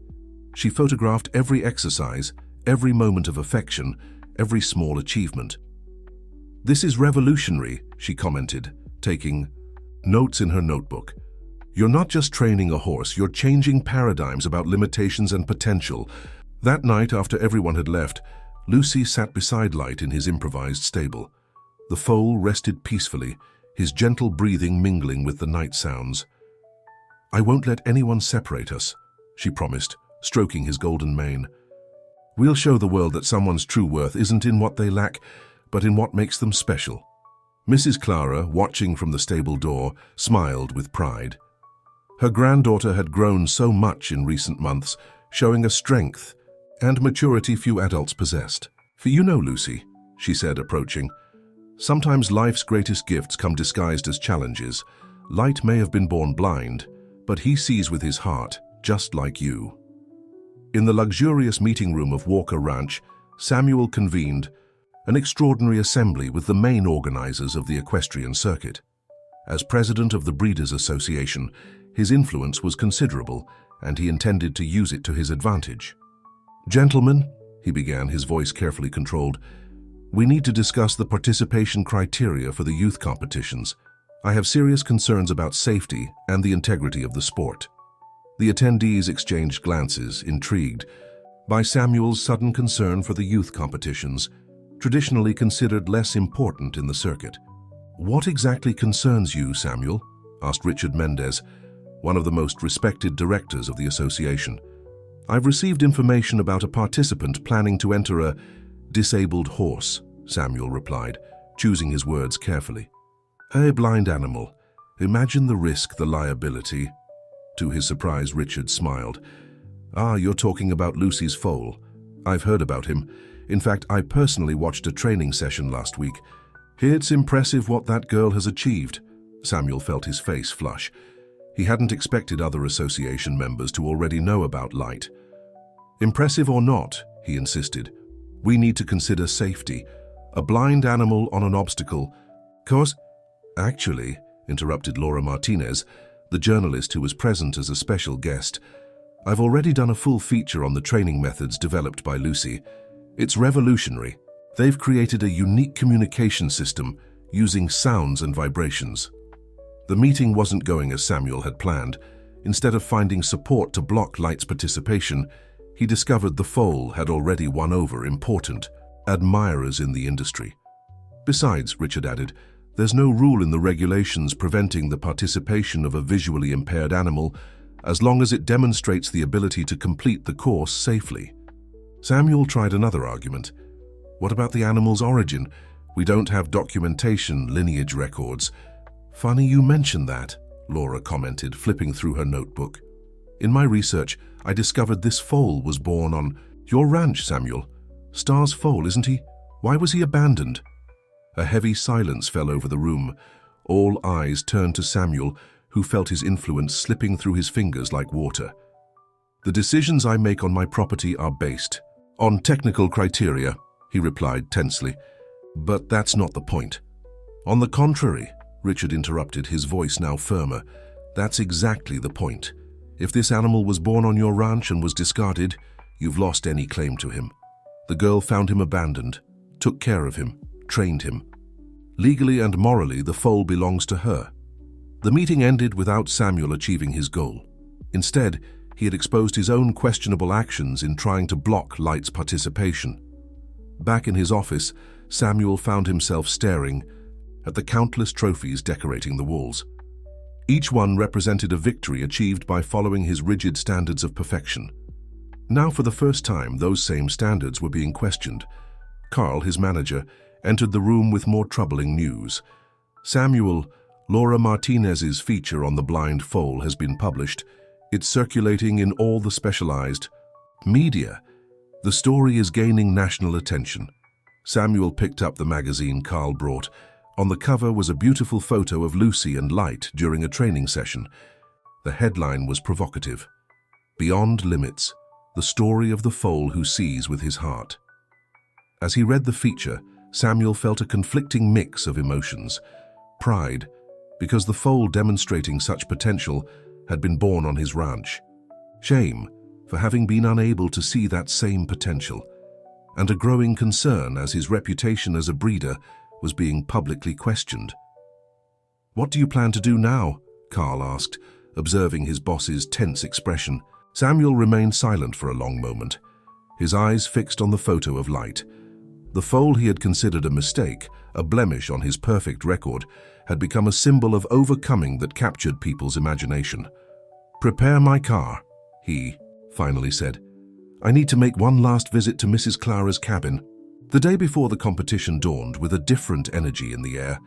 She photographed every exercise, every moment of affection, every small achievement. "This is revolutionary," she commented, taking notes in her notebook. "You're not just training a horse, you're changing paradigms about limitations and potential." That night, after everyone had left, Lucy sat beside Light in his improvised stable. The foal rested peacefully, his gentle breathing mingling with the night sounds. "I won't let anyone separate us," she promised, stroking his golden mane. "We'll show the world that someone's true worth isn't in what they lack, but in what makes them special." Mrs. Clara, watching from the stable door, smiled with pride. Her granddaughter had grown so much in recent months, showing a strength and maturity few adults possessed. "For you know, Lucy," she said, approaching, "sometimes life's greatest gifts come disguised as challenges. Light may have been born blind, but he sees with his heart, just like you." In the luxurious meeting room of Walker Ranch, Samuel convened. an extraordinary assembly with the main organizers of the equestrian circuit. As president of the Breeders' Association, his influence was considerable, and he intended to use it to his advantage. "Gentlemen," he began, his voice carefully controlled, "we need to discuss the participation criteria for the youth competitions. I have serious concerns about safety and the integrity of the sport." The attendees exchanged glances, intrigued by Samuel's sudden concern for the youth competitions, traditionally considered less important in the circuit. "What exactly concerns you, Samuel?" asked Richard Mendez, one of the most respected directors of the association. "I've received information about a participant planning to enter a disabled horse," Samuel replied, choosing his words carefully. "A blind animal. Imagine the risk, the liability." To his surprise, Richard smiled. "Ah, you're talking about Lucy's foal. I've heard about him. In fact, I personally watched a training session last week. It's impressive what that girl has achieved." Samuel felt his face flush. He hadn't expected other association members to already know about Light. "Impressive or not," he insisted, "we need to consider safety. A blind animal on an obstacle. Cause..." "Actually," interrupted Laura Martinez, the journalist who was present as a special guest, "I've already done a full feature on the training methods developed by Lucy. It's revolutionary. They've created a unique communication system using sounds and vibrations." The meeting wasn't going as Samuel had planned. Instead of finding support to block Light's participation, he discovered the foal had already won over important admirers in the industry. "Besides," Richard added, "there's no rule in the regulations preventing the participation of a visually impaired animal as long as it demonstrates the ability to complete the course safely." Samuel tried another argument. "What about the animal's origin? We don't have documentation, lineage records." "Funny you mention that," Laura commented, flipping through her notebook. "In my research, I discovered this foal was born on your ranch, Samuel. Star's foal, isn't he? Why was he abandoned?" A heavy silence fell over the room. All eyes turned to Samuel, who felt his influence slipping through his fingers like water. "The decisions I make on my property are based on technical criteria," he replied tensely. "But that's not the point." "On the contrary," Richard interrupted, his voice now firmer, "that's exactly the point. If this animal was born on your ranch and was discarded, you've lost any claim to him. The girl found him abandoned, took care of him, trained him. Legally and morally, the foal belongs to her." The meeting ended without Samuel achieving his goal. Instead, he had exposed his own questionable actions in trying to block Light's participation. Back in his office, Samuel found himself staring at the countless trophies decorating the walls. Each one represented a victory achieved by following his rigid standards of perfection. Now, for the first time, those same standards were being questioned. Carl, his manager, entered the room with more troubling news. "Samuel, Laura Martinez's feature on the blind foal has been published. It's circulating in all the specialized media. The story is gaining national attention." Samuel picked up the magazine Carl brought. On the cover was a beautiful photo of Lucy and Light during a training session. The headline was provocative. "Beyond Limits, the story of the foal who sees with his heart." As he read the feature, Samuel felt a conflicting mix of emotions. Pride, because the foal demonstrating such potential had been born on his ranch. Shame, for having been unable to see that same potential. And a growing concern as his reputation as a breeder was being publicly questioned. "What do you plan to do now?" Carl asked, observing his boss's tense expression. Samuel remained silent for a long moment, his eyes fixed on the photo of Light. The foal he had considered a mistake, a blemish on his perfect record, had become a symbol of overcoming that captured people's imagination. "Prepare my car," he finally said. "I need to make one last visit to Mrs. Clara's cabin." The day before the competition dawned with a different energy in the air.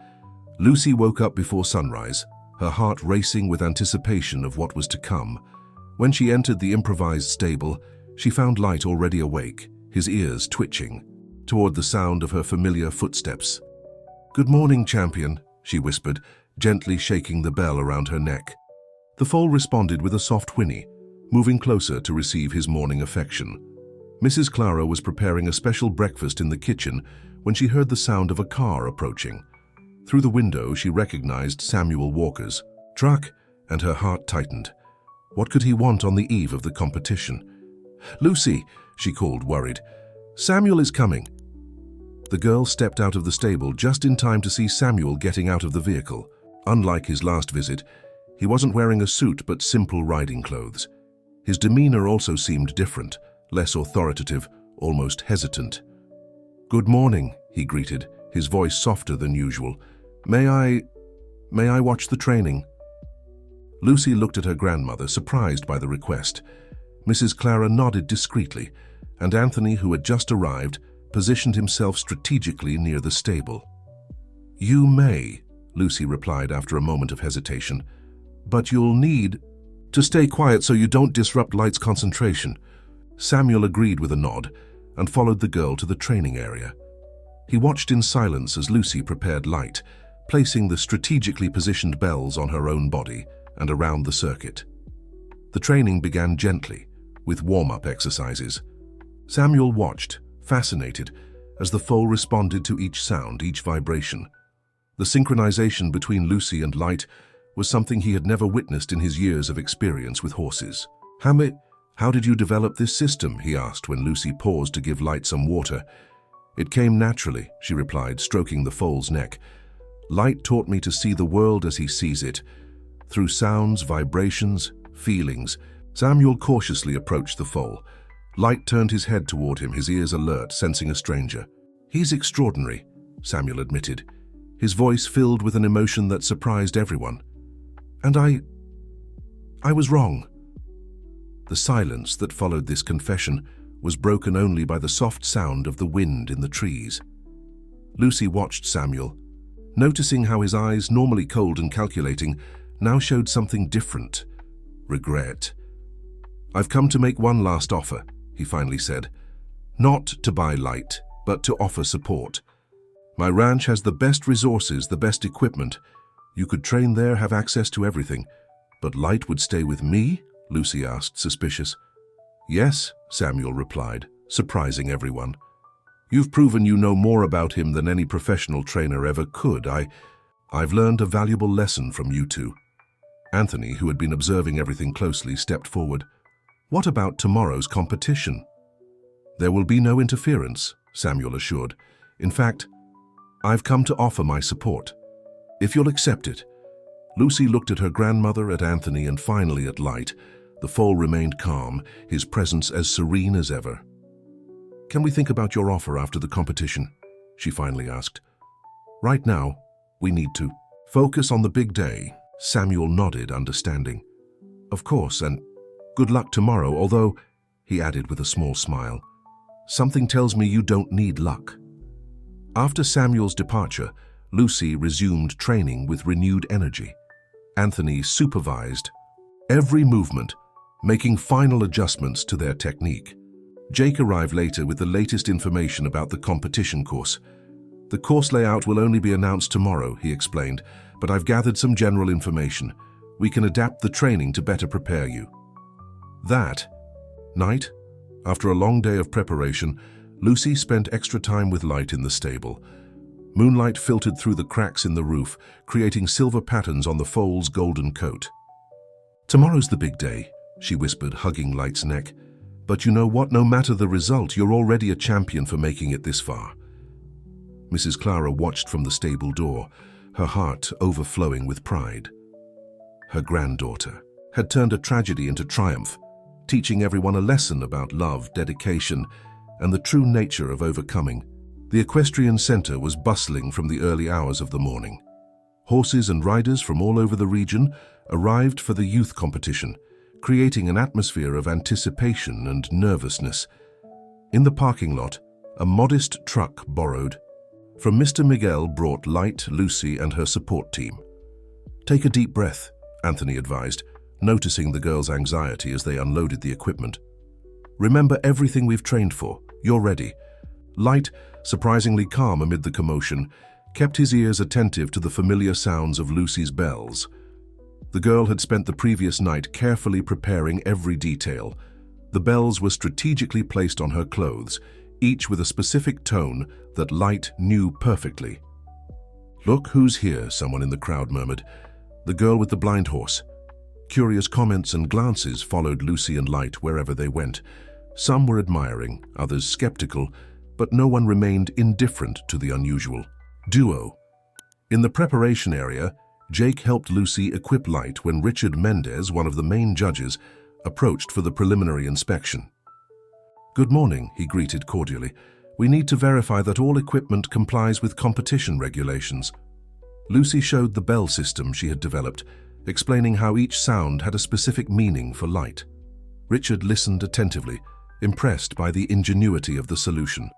Lucy woke up before sunrise, her heart racing with anticipation of what was to come. When she entered the improvised stable, she found Light already awake, his ears twitching, toward the sound of her familiar footsteps. "Good morning, champion," she whispered, gently shaking the bell around her neck. The foal responded with a soft whinny, moving closer to receive his morning affection. Mrs. Clara was preparing a special breakfast in the kitchen when she heard the sound of a car approaching. Through the window, she recognized Samuel Walker's truck, and her heart tightened. What could he want on the eve of the competition? "Lucy," she called, worried. "Samuel is coming." The girl stepped out of the stable just in time to see Samuel getting out of the vehicle. Unlike his last visit, he wasn't wearing a suit but simple riding clothes. His demeanor also seemed different, less authoritative, almost hesitant. "Good morning," he greeted, his voice softer than usual. May I watch the training?" Lucy looked at her grandmother, surprised by the request. Mrs. Clara nodded discreetly, and Anthony, who had just arrived, positioned himself strategically near the stable. "You may," Lucy replied after a moment of hesitation, "but you'll need to stay quiet so you don't disrupt Light's concentration." Samuel agreed with a nod and followed the girl to the training area. He watched in silence as Lucy prepared Light, placing the strategically positioned bells on her own body and around the circuit. The training began gently, with warm-up exercises. Samuel watched, fascinated, as the foal responded to each sound, each vibration. The synchronization between Lucy and Light was something he had never witnessed in his years of experience with horses. How did you develop this system?" he asked when Lucy paused to give Light some water. "It came naturally," she replied, stroking the foal's neck. "Light taught me to see the world as he sees it, through sounds, vibrations, feelings." Samuel cautiously approached the foal. Light turned his head toward him, his ears alert, sensing a stranger. "He's extraordinary," Samuel admitted, his voice filled with an emotion that surprised everyone. "And I was wrong." The silence that followed this confession was broken only by the soft sound of the wind in the trees. Lucy watched Samuel, noticing how his eyes, normally cold and calculating, now showed something different: regret. "I've come to make one last offer," he finally said. "Not to buy Light, but to offer support. My ranch has the best resources, the best equipment. You could train there, have access to everything. But Light would stay with me?" Lucy asked, suspicious. "Yes," Samuel replied, surprising everyone. "You've proven you know more about him than any professional trainer ever could. I've learned a valuable lesson from you two." Anthony, who had been observing everything closely, stepped forward. "What about tomorrow's competition?" "There will be no interference," Samuel assured. "In fact, I've come to offer my support, if you'll accept it." Lucy looked at her grandmother, at Anthony, and finally at Light. The foal remained calm, his presence as serene as ever. "Can we think about your offer after the competition?" she finally asked. "Right now, we need to focus on the big day." Samuel nodded, understanding. "Of course, and good luck tomorrow, although," he added with a small smile, "something tells me you don't need luck." After Samuel's departure, Lucy resumed training with renewed energy. Anthony supervised every movement, making final adjustments to their technique. Jake arrived later with the latest information about the competition course. "The course layout will only be announced tomorrow," he explained, "but I've gathered some general information. We can adapt the training to better prepare you." That night, after a long day of preparation, Lucy spent extra time with Light in the stable. Moonlight filtered through the cracks in the roof, creating silver patterns on the foal's golden coat. "Tomorrow's the big day," she whispered, hugging Light's neck. "But you know what? No matter the result, you're already a champion for making it this far." Mrs. Clara watched from the stable door, her heart overflowing with pride. Her granddaughter had turned a tragedy into triumph, teaching everyone a lesson about love, dedication, and the true nature of overcoming. The equestrian center was bustling from the early hours of the morning. Horses and riders from all over the region arrived for the youth competition, creating an atmosphere of anticipation and nervousness. In the parking lot, a modest truck borrowed from Mr. Miguel brought Light, Lucy, and her support team. "Take a deep breath," Anthony advised, noticing the girls' anxiety as they unloaded the equipment. "Remember everything we've trained for. You're ready." Light, surprisingly calm amid the commotion, kept his ears attentive to the familiar sounds of Lucy's bells. The girl had spent the previous night carefully preparing every detail: The bells were strategically placed on her clothes, each with a specific tone that Light knew perfectly. "Look who's here," someone in the crowd murmured. "The girl with the blind horse." Curious comments and glances followed Lucy and Light wherever they went. Some were admiring, others skeptical, but no one remained indifferent to the unusual. Duo. In the preparation area, Jake helped Lucy equip Light when Richard Mendez, one of the main judges, approached for the preliminary inspection. "Good morning," he greeted cordially. "We need to verify that all equipment complies with competition regulations." Lucy showed the bell system she had developed, explaining how each sound had a specific meaning for Light. Richard listened attentively, impressed by the ingenuity of the solution.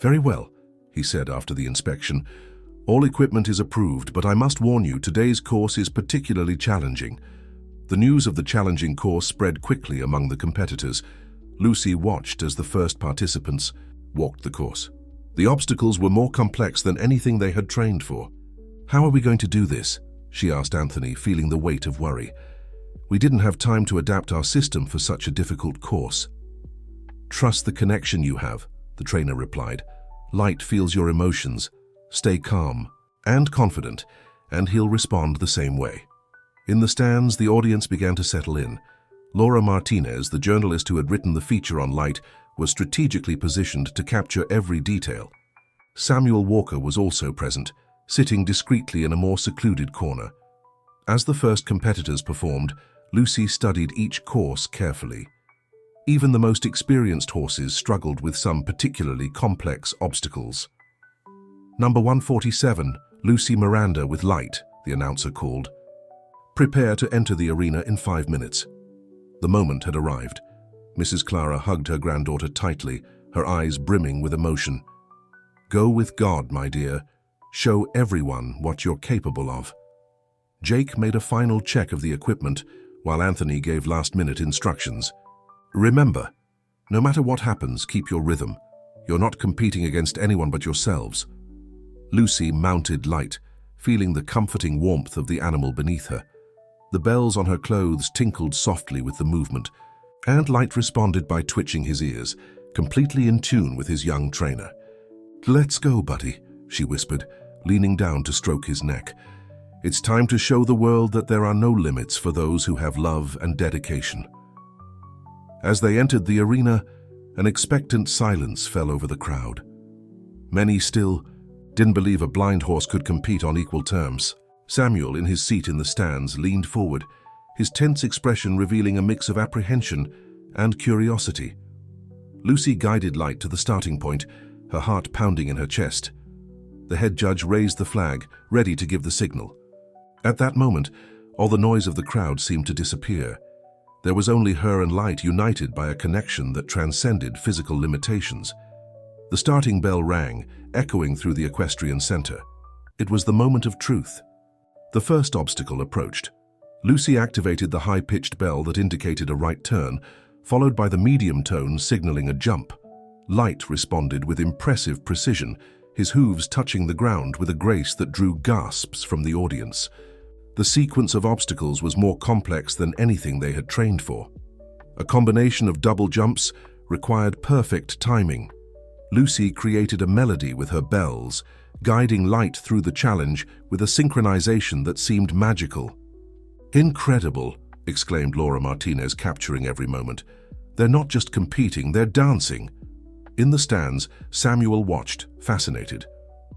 "Very well," he said after the inspection. "All equipment is approved, but I must warn you, today's course is particularly challenging." The news of the challenging course spread quickly among the competitors. Lucy watched as the first participants walked the course. The obstacles were more complex than anything they had trained for. "How are we going to do this?" she asked Anthony, feeling the weight of worry. "We didn't have time to adapt our system for such a difficult course." "Trust the connection you have," the trainer replied. "Light feels your emotions. Stay calm and confident, and he'll respond the same way." In the stands, the audience began to settle in. Laura Martinez, the journalist who had written the feature on Light, was strategically positioned to capture every detail. Samuel Walker was also present, sitting discreetly in a more secluded corner. As the first competitors performed, Lucy studied each course carefully. Even the most experienced horses struggled with some particularly complex obstacles. "Number 147, Lucy Miranda with Light," the announcer called. "Prepare to enter the arena in 5 minutes." The moment had arrived. Mrs. Clara hugged her granddaughter tightly, her eyes brimming with emotion. "Go with God, my dear. Show everyone what you're capable of." Jake made a final check of the equipment, while Anthony gave last-minute instructions. "Remember, no matter what happens, keep your rhythm. You're not competing against anyone but yourselves." Lucy mounted Light, feeling the comforting warmth of the animal beneath her. The bells on her clothes tinkled softly with the movement, and Light responded by twitching his ears, completely in tune with his young trainer. "Let's go, buddy," she whispered, leaning down to stroke his neck. "It's time to show the world that there are no limits for those who have love and dedication." As they entered the arena, an expectant silence fell over the crowd. Many still didn't believe a blind horse could compete on equal terms. Samuel, in his seat in the stands, leaned forward, his tense expression revealing a mix of apprehension and curiosity. Lucy guided Light to the starting point, her heart pounding in her chest. The head judge raised the flag, ready to give the signal. At that moment, all the noise of the crowd seemed to disappear. There was only her and Light united by a connection that transcended physical limitations. The starting bell rang, echoing through the equestrian center. It was the moment of truth. The first obstacle approached. Lucy activated the high-pitched bell that indicated a right turn, followed by the medium tone signaling a jump. Light responded with impressive precision, his hooves touching the ground with a grace that drew gasps from the audience. The sequence of obstacles was more complex than anything they had trained for. A combination of double jumps required perfect timing. Lucy created a melody with her bells, guiding Light through the challenge with a synchronization that seemed magical. "Incredible," exclaimed Laura Martinez, capturing every moment. "They're not just competing, they're dancing." In the stands, Samuel watched, fascinated.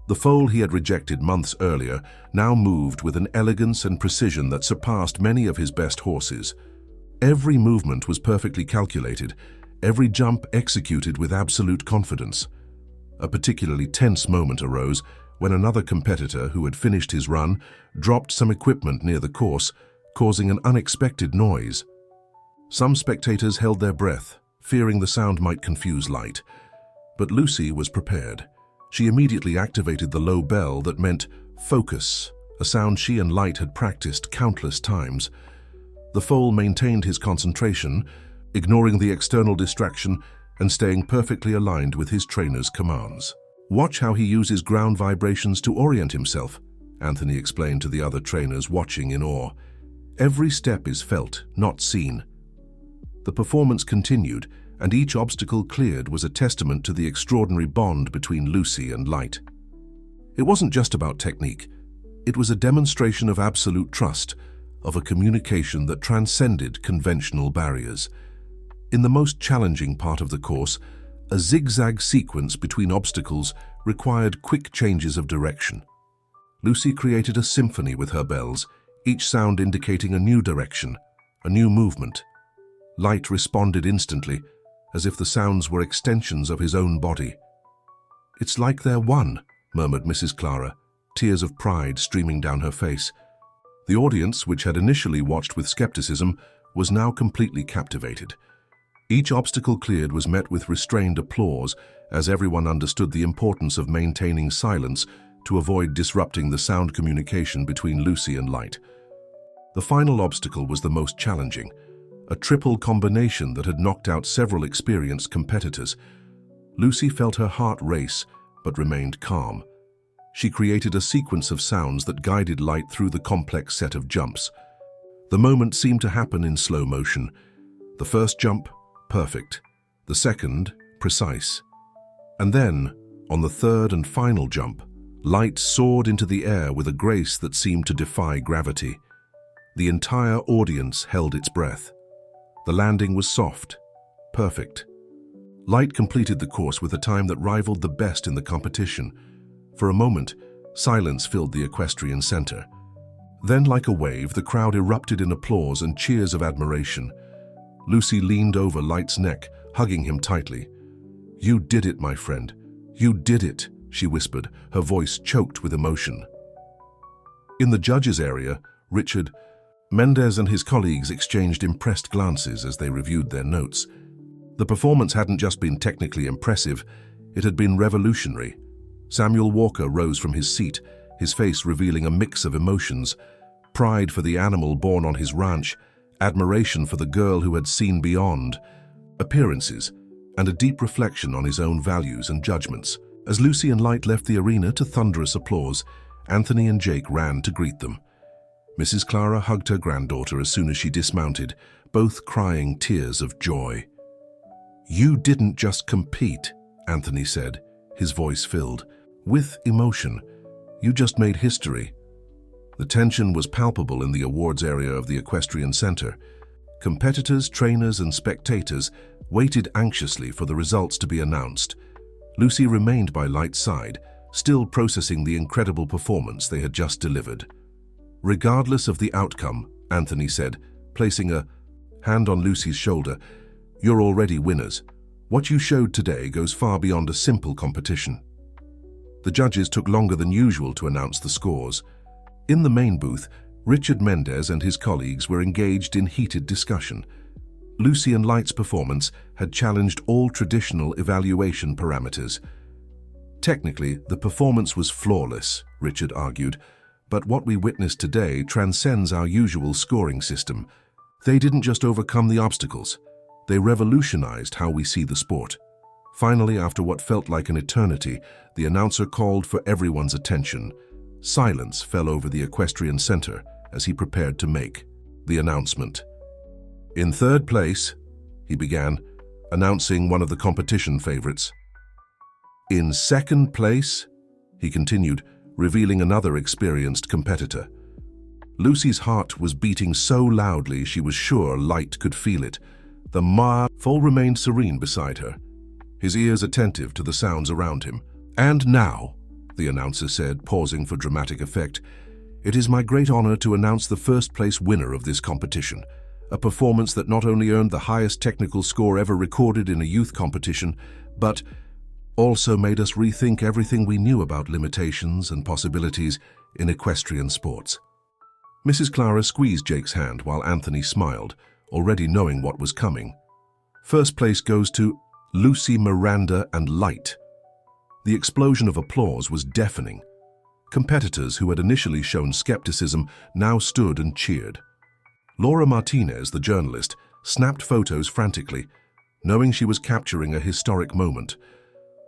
The foal he had rejected months earlier now moved with an elegance and precision that surpassed many of his best horses. Every movement was perfectly calculated, every jump executed with absolute confidence. A particularly tense moment arose when another competitor who had finished his run dropped some equipment near the course, causing an unexpected noise. Some spectators held their breath, fearing the sound might confuse Light. But Lucy was prepared. She immediately activated the low bell that meant focus, a sound she and Light had practiced countless times. The foal maintained his concentration, ignoring the external distraction and staying perfectly aligned with his trainer's commands. "Watch how he uses ground vibrations to orient himself," Anthony explained to the other trainers watching in awe. "Every step is felt, not seen." The performance continued, and each obstacle cleared was a testament to the extraordinary bond between Lucy and Light. It wasn't just about technique. It was a demonstration of absolute trust, of a communication that transcended conventional barriers. In the most challenging part of the course, a zigzag sequence between obstacles required quick changes of direction. Lucy created a symphony with her bells, each sound indicating a new direction, a new movement. Light responded instantly, as if the sounds were extensions of his own body. "It's like they're one," murmured Mrs. Clara, tears of pride streaming down her face. The audience, which had initially watched with skepticism, was now completely captivated. Each obstacle cleared was met with restrained applause, as everyone understood the importance of maintaining silence to avoid disrupting the sound communication between Lucy and Light. The final obstacle was the most challenging, a triple combination that had knocked out several experienced competitors. Lucy felt her heart race, but remained calm. She created a sequence of sounds that guided Light through the complex set of jumps. The moment seemed to happen in slow motion. The first jump, perfect. The second, precise. And then, on the third and final jump, Light soared into the air with a grace that seemed to defy gravity. The entire audience held its breath. The landing was soft, perfect. Light completed the course with a time that rivaled the best in the competition. For a moment, silence filled the equestrian center. Then, like a wave, the crowd erupted in applause and cheers of admiration. Lucy leaned over Light's neck, hugging him tightly. "You did it, my friend. You did it," she whispered, her voice choked with emotion. In the judges' area, Richard Mendez and his colleagues exchanged impressed glances as they reviewed their notes. The performance hadn't just been technically impressive, it had been revolutionary. Samuel Walker rose from his seat, his face revealing a mix of emotions: pride for the animal born on his ranch, admiration for the girl who had seen beyond appearances, and a deep reflection on his own values and judgments. As Lucy and Light left the arena to thunderous applause, Anthony and Jake ran to greet them. Mrs. Clara hugged her granddaughter as soon as she dismounted, both crying tears of joy. "You didn't just compete," Anthony said, his voice filled with emotion. "You just made history." The tension was palpable in the awards area of the equestrian center. Competitors, trainers, and spectators waited anxiously for the results to be announced. Lucy remained by Light's side, still processing the incredible performance they had just delivered. "Regardless of the outcome," Anthony said, placing a hand on Lucy's shoulder, "you're already winners. What you showed today goes far beyond a simple competition." The judges took longer than usual to announce the scores. In the main booth, Richard Mendez and his colleagues were engaged in heated discussion. Lucy and Light's performance had challenged all traditional evaluation parameters. Technically, the performance was flawless, Richard argued, but what we witnessed today transcends our usual scoring system. They didn't just overcome the obstacles, they revolutionized how we see the sport. Finally, after what felt like an eternity, the announcer called for everyone's attention. Silence fell over the equestrian center as he prepared to make the announcement. "In third place," he began, announcing one of the competition favorites. "In second place," he continued, revealing another experienced competitor. Lucy's heart was beating so loudly she was sure Light could feel it. Foal remained serene beside her, his ears attentive to the sounds around him. "And now," the announcer said, pausing for dramatic effect, "it is my great honor to announce the first-place winner of this competition, a performance that not only earned the highest technical score ever recorded in a youth competition, but also made us rethink everything we knew about limitations and possibilities in equestrian sports." Mrs. Clara squeezed Jake's hand while Anthony smiled, already knowing what was coming. "First place goes to Lucy, Miranda, and Light." The explosion of applause was deafening. Competitors who had initially shown skepticism now stood and cheered. Laura Martinez, the journalist, snapped photos frantically, knowing she was capturing a historic moment.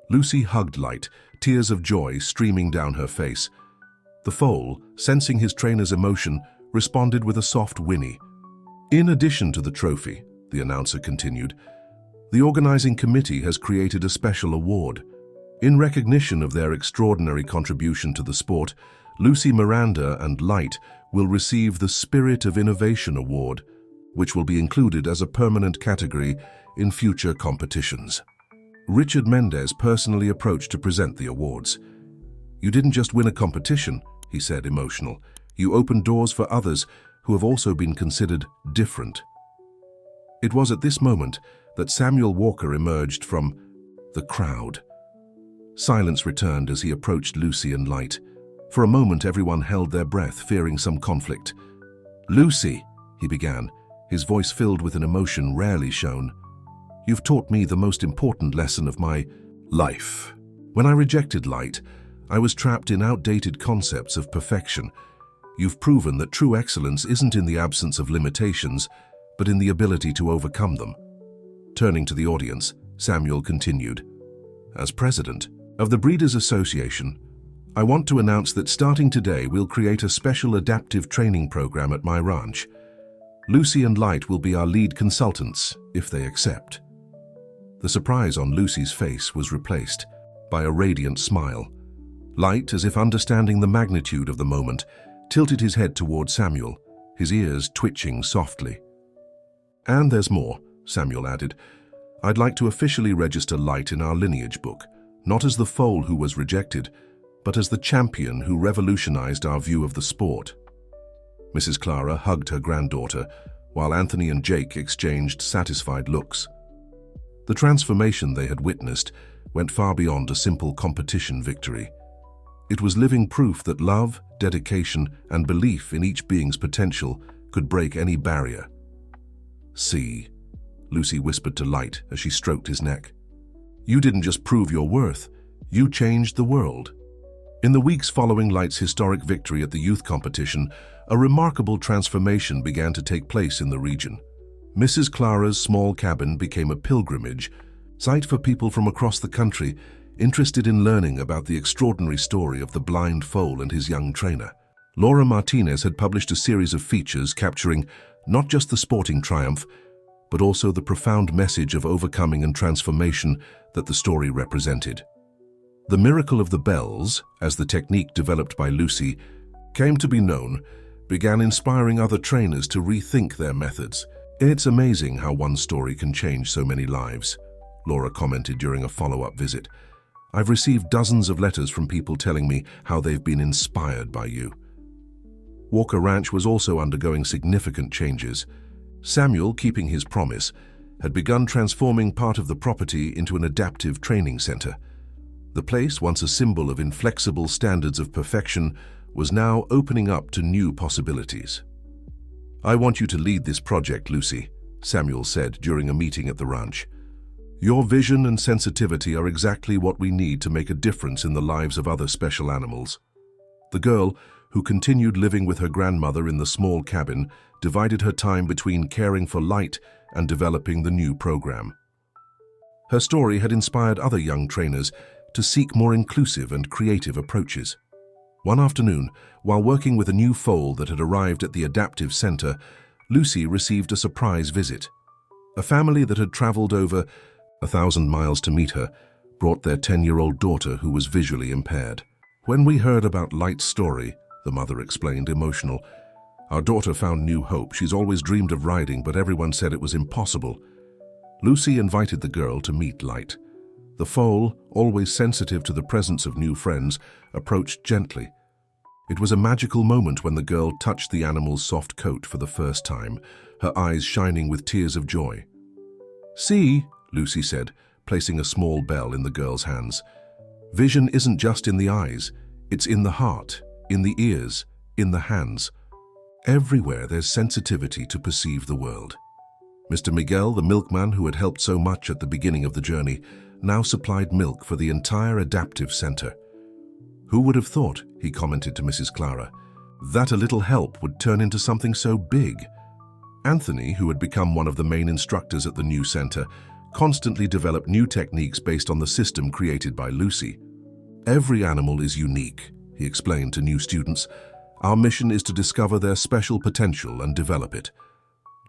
Lucy hugged Light, tears of joy streaming down her face. The foal, sensing his trainer's emotion, responded with a soft whinny. In addition to the trophy, the announcer continued. The organizing committee has created a special award. In recognition of their extraordinary contribution to the sport, Lucy, Miranda, and Light will receive the Spirit of Innovation Award, which will be included as a permanent category in future competitions. Richard Mendez personally approached to present the awards. You didn't just win a competition, he said, emotional. You opened doors for others who have also been considered different. It was at this moment that Samuel Walker emerged from the crowd. Silence returned as he approached Lucy and Light. For a moment, everyone held their breath, fearing some conflict. Lucy, he began, his voice filled with an emotion rarely shown. You've taught me the most important lesson of my life. When I rejected Light, I was trapped in outdated concepts of perfection. You've proven that true excellence isn't in the absence of limitations, but in the ability to overcome them. Turning to the audience, Samuel continued. As president of the Breeders' Association, I want to announce that starting today we'll create a special adaptive training program at my ranch. Lucy and Light will be our lead consultants, if they accept. The surprise on Lucy's face was replaced by a radiant smile. Light, as if understanding the magnitude of the moment, tilted his head toward Samuel, his ears twitching softly. And there's more, Samuel added. I'd like to officially register Light in our lineage book, not as the foal who was rejected, but as the champion who revolutionized our view of the sport. Mrs. Clara hugged her granddaughter, while Anthony and Jake exchanged satisfied looks. The transformation they had witnessed went far beyond a simple competition victory. It was living proof that love, dedication, and belief in each being's potential could break any barrier. See, Lucy whispered to Light as she stroked his neck. You didn't just prove your worth, you changed the world. In the weeks following Light's historic victory at the youth competition, a remarkable transformation began to take place in the region. Mrs. Clara's small cabin became a pilgrimage, site for people from across the country interested in learning about the extraordinary story of the blind foal and his young trainer. Laura Martinez had published a series of features capturing not just the sporting triumph, but also the profound message of overcoming and transformation that the story represented. The miracle of the bells, as the technique developed by Lucy came to be known, began inspiring other trainers to rethink their methods. It's amazing how one story can change so many lives, Laura commented during a follow-up visit. I've received dozens of letters from people telling me how they've been inspired by you. Walker Ranch was also undergoing significant changes. Samuel, keeping his promise, had begun transforming part of the property into an adaptive training center. The place, once a symbol of inflexible standards of perfection, was now opening up to new possibilities. I want you to lead this project, Lucy, Samuel said during a meeting at the ranch. Your vision and sensitivity are exactly what we need to make a difference in the lives of other special animals. The girl, who continued living with her grandmother in the small cabin, divided her time between caring for Light and developing the new program. Her story had inspired other young trainers to seek more inclusive and creative approaches. One afternoon, while working with a new foal that had arrived at the adaptive center, Lucy received a surprise visit. A family that had traveled over 1,000 miles to meet her brought their 10-year-old daughter who was visually impaired. When we heard about Light's story, the mother explained, emotional, our daughter found new hope. She's always dreamed of riding, but everyone said it was impossible. Lucy invited the girl to meet Light. The foal, always sensitive to the presence of new friends, approached gently. It was a magical moment when the girl touched the animal's soft coat for the first time, her eyes shining with tears of joy. See, Lucy said, placing a small bell in the girl's hands. Vision isn't just in the eyes, it's in the heart, in the ears, in the hands. Everywhere there's sensitivity to perceive the world. Mr. Miguel, the milkman who had helped so much at the beginning of the journey, now supplied milk for the entire adaptive center. Who would have thought, he commented to Mrs. Clara, that a little help would turn into something so big? Anthony, who had become one of the main instructors at the new center, constantly developed new techniques based on the system created by Lucy. Every animal is unique, he explained to new students. Our mission is to discover their special potential and develop it.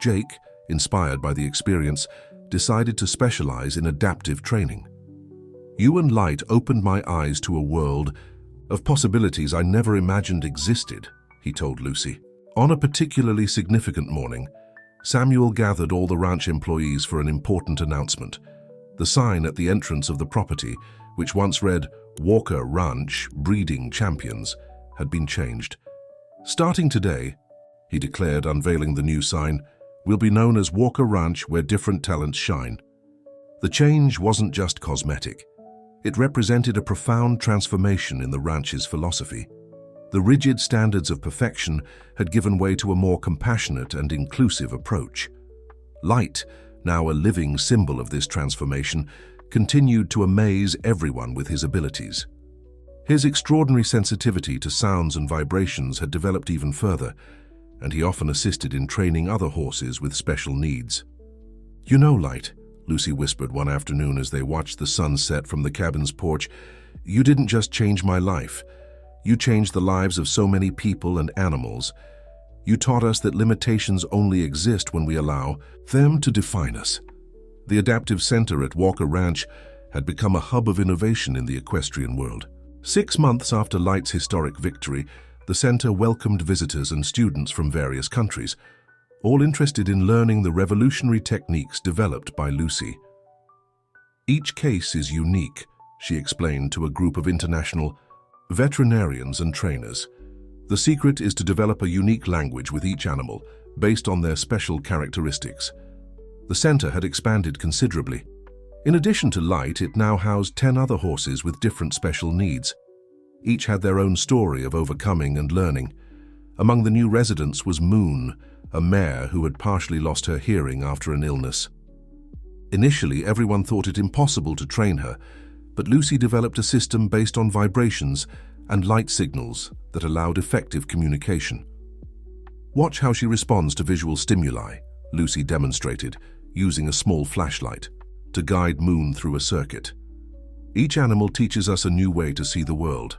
Jake, inspired by the experience, decided to specialize in adaptive training. "You and Light opened my eyes to a world of possibilities I never imagined existed," he told Lucy. On a particularly significant morning, Samuel gathered all the ranch employees for an important announcement. The sign at the entrance of the property, which once read Walker Ranch Breeding Champions, had been changed. "Starting today," he declared, unveiling the new sign, "will be known as Walker Ranch, where different talents shine." The change wasn't just cosmetic. It represented a profound transformation in the ranch's philosophy. The rigid standards of perfection had given way to a more compassionate and inclusive approach. Light, now a living symbol of this transformation, continued to amaze everyone with his abilities. His extraordinary sensitivity to sounds and vibrations had developed even further, and he often assisted in training other horses with special needs. "You know, Light," Lucy whispered one afternoon as they watched the sun set from the cabin's porch, "you didn't just change my life. You changed the lives of so many people and animals. You taught us that limitations only exist when we allow them to define us." The Adaptive Center at Walker Ranch had become a hub of innovation in the equestrian world. 6 months after Light's historic victory, the center welcomed visitors and students from various countries, all interested in learning the revolutionary techniques developed by Lucy. "Each case is unique," she explained to a group of international veterinarians and trainers. "The secret is to develop a unique language with each animal, based on their special characteristics." The center had expanded considerably. In addition to Light, it now housed 10 other horses with different special needs. Each had their own story of overcoming and learning. Among the new residents was Moon, a mare who had partially lost her hearing after an illness. Initially, everyone thought it impossible to train her, but Lucy developed a system based on vibrations and light signals that allowed effective communication. "Watch how she responds to visual stimuli," Lucy demonstrated, using a small flashlight to guide Moon through a circuit. "Each animal teaches us a new way to see the world."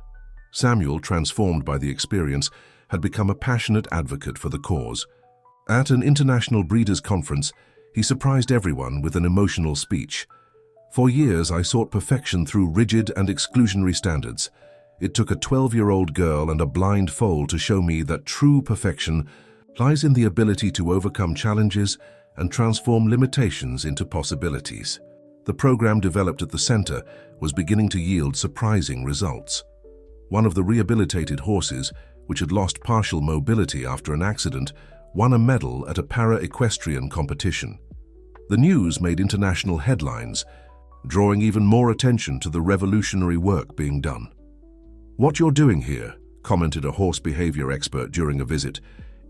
Samuel, transformed by the experience, had become a passionate advocate for the cause. At an international breeders' conference, he surprised everyone with an emotional speech. "For years, I sought perfection through rigid and exclusionary standards. It took a 12-year-old girl and a blind foal to show me that true perfection lies in the ability to overcome challenges and transform limitations into possibilities." The program developed at the center was beginning to yield surprising results. One of the rehabilitated horses, which had lost partial mobility after an accident, won a medal at a para-equestrian competition. The news made international headlines, drawing even more attention to the revolutionary work being done. "What you're doing here," commented a horse behavior expert during a visit,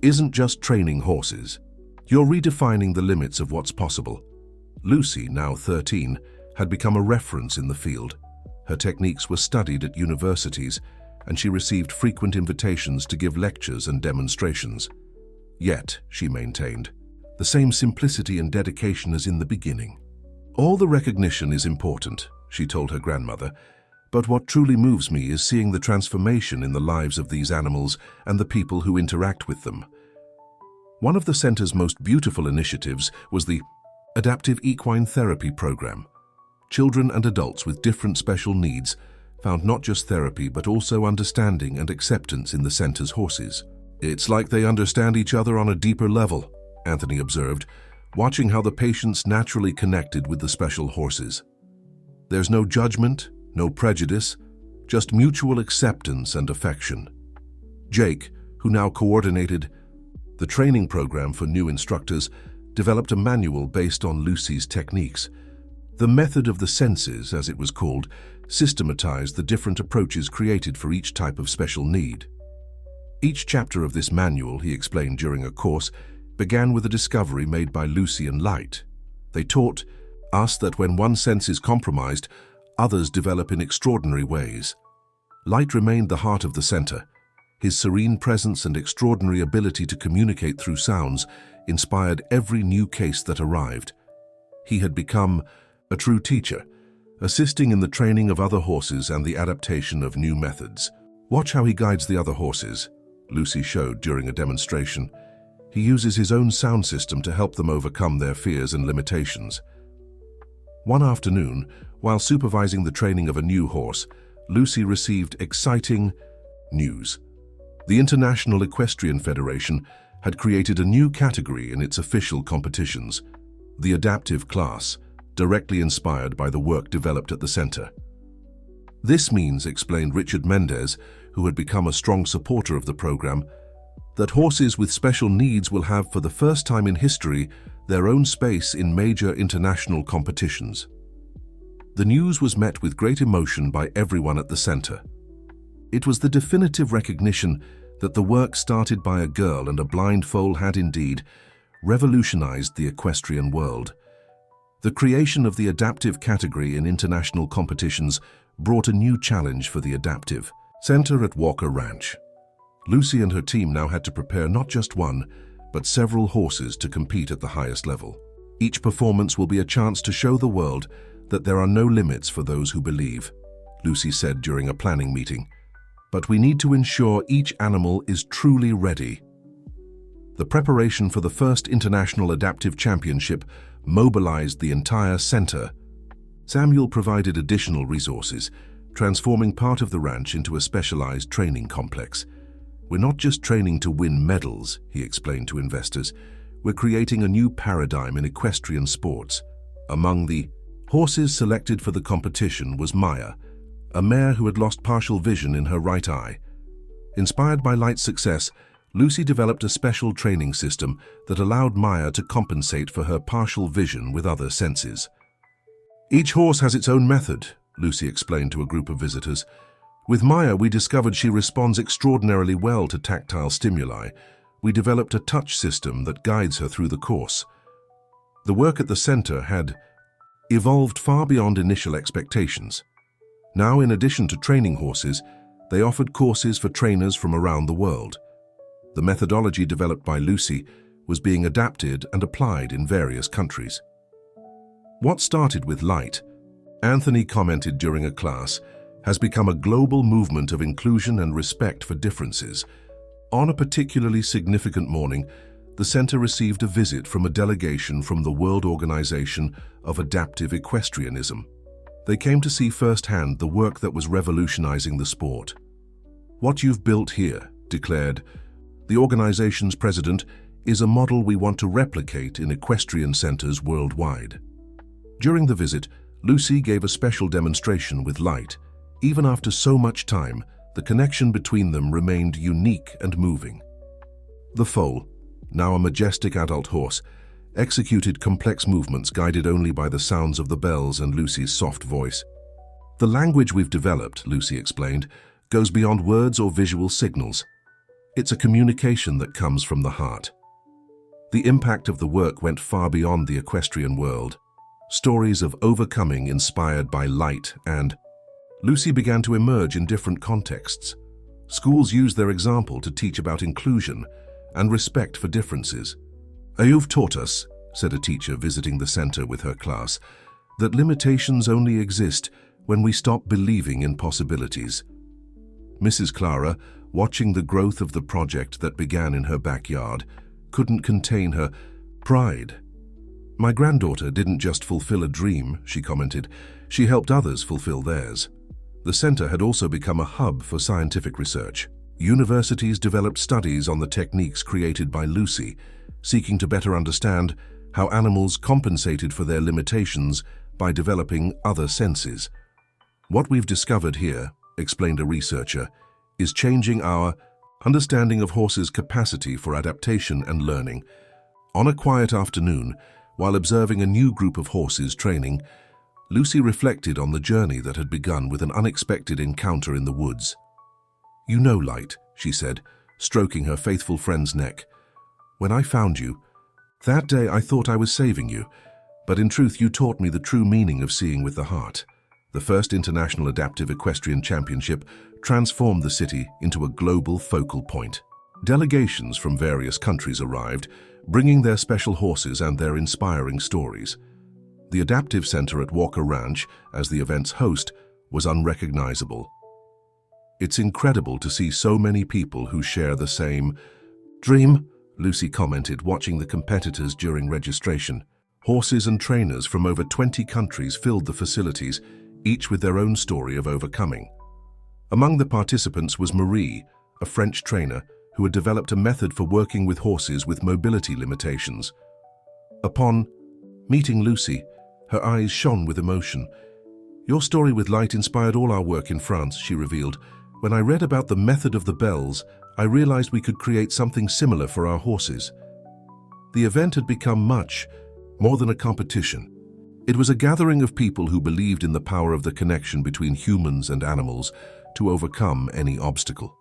"isn't just training horses. You're redefining the limits of what's possible." Lucy, now 13, had become a reference in the field. Her techniques were studied at universities, and she received frequent invitations to give lectures and demonstrations. Yet, she maintained, the same simplicity and dedication as in the beginning. "All the recognition is important," she told her grandmother, "but what truly moves me is seeing the transformation in the lives of these animals and the people who interact with them." One of the center's most beautiful initiatives was the Adaptive Equine Therapy Program. Children and adults with different special needs found not just therapy but also understanding and acceptance in the center's horses. "It's like they understand each other on a deeper level," Anthony observed, watching how the patients naturally connected with the special horses. "There's no judgment, no prejudice, just mutual acceptance and affection." Jake, who now coordinated the training program for new instructors, developed a manual based on Lucy's techniques. The method of the senses, as it was called, systematized the different approaches created for each type of special need. Each chapter of this manual, he explained during a course, began with a discovery made by Lucy and Light. They taught us that when one sense is compromised, others develop in extraordinary ways. Light remained the heart of the center. His serene presence and extraordinary ability to communicate through sounds inspired every new case that arrived. He had become a true teacher, assisting in the training of other horses and the adaptation of new methods. "Watch how he guides the other horses," Lucy showed during a demonstration. He uses his own sound system to help them overcome their fears and limitations. One afternoon, while supervising the training of a new horse, Lucy received exciting news. The International Equestrian Federation had created a new category in its official competitions, the adaptive class, directly inspired by the work developed at the center. This means, explained Richard Mendez, who had become a strong supporter of the program, that horses with special needs will have, for the first time in history, their own space in major international competitions. The news was met with great emotion by everyone at the center. It was the definitive recognition that the work started by a girl and a blind foal had indeed revolutionized the equestrian world. The creation of the adaptive category in international competitions brought a new challenge for the adaptive center at Walker Ranch. Lucy and her team now had to prepare not just one, but several horses to compete at the highest level. Each performance will be a chance to show the world that there are no limits for those who believe, Lucy said during a planning meeting. But we need to ensure each animal is truly ready. The preparation for the first International Adaptive Championship mobilized the entire center. Samuel provided additional resources, transforming part of the ranch into a specialized training complex. We're not just training to win medals, he explained to investors. We're creating a new paradigm in equestrian sports. Among the horses selected for the competition was Maya, a mare who had lost partial vision in her right eye. Inspired by Light's success, Lucy developed a special training system that allowed Maya to compensate for her partial vision with other senses. Each horse has its own method, Lucy explained to a group of visitors. With Maya, we discovered she responds extraordinarily well to tactile stimuli. We developed a touch system that guides her through the course. The work at the center had evolved far beyond initial expectations. Now, in addition to training horses, they offered courses for trainers from around the world. The methodology developed by Lucy was being adapted and applied in various countries. What started with Light, Anthony commented during a class, has become a global movement of inclusion and respect for differences. On a particularly significant morning, the center received a visit from a delegation from the World Organization of Adaptive Equestrianism. They came to see firsthand the work that was revolutionizing the sport. What you've built here, declared the organization's president, is a model we want to replicate in equestrian centers worldwide. During the visit, Lucy gave a special demonstration with Light. Even after so much time, the connection between them remained unique and moving. The foal, now a majestic adult horse, executed complex movements guided only by the sounds of the bells and Lucy's soft voice. The language we've developed, Lucy explained, goes beyond words or visual signals. It's a communication that comes from the heart. The impact of the work went far beyond the equestrian world. Stories of overcoming inspired by Light and Lucy began to emerge in different contexts. Schools used their example to teach about inclusion and respect for differences. "You've taught us," said a teacher visiting the center with her class, "that limitations only exist when we stop believing in possibilities." Mrs. Clara, watching the growth of the project that began in her backyard, couldn't contain her pride. "My granddaughter didn't just fulfill a dream," she commented. "She helped others fulfill theirs." The center had also become a hub for scientific research. Universities developed studies on the techniques created by Lucy, seeking to better understand how animals compensated for their limitations by developing other senses. "What we've discovered here," explained a researcher, "is changing our understanding of horses' capacity for adaptation and learning." On a quiet afternoon, while observing a new group of horses training, Lucy reflected on the journey that had begun with an unexpected encounter in the woods. "You know, Light," she said, stroking her faithful friend's neck, "when I found you, that day I thought I was saving you, but in truth you taught me the true meaning of seeing with the heart." The first International Adaptive Equestrian Championship transformed the city into a global focal point. Delegations from various countries arrived, bringing their special horses and their inspiring stories. The Adaptive Center at Walker Ranch, as the event's host, was unrecognizable. "It's incredible to see so many people who share the same dream," Lucy commented, watching the competitors during registration. Horses and trainers from over 20 countries filled the facilities, each with their own story of overcoming. Among the participants was Marie, a French trainer who had developed a method for working with horses with mobility limitations. Upon meeting Lucy, her eyes shone with emotion. "Your story with light inspired all our work in France," she revealed. "When I read about the method of the bells, I realized we could create something similar for our horses." The event had become much more than a competition. It was a gathering of people who believed in the power of the connection between humans and animals to overcome any obstacle.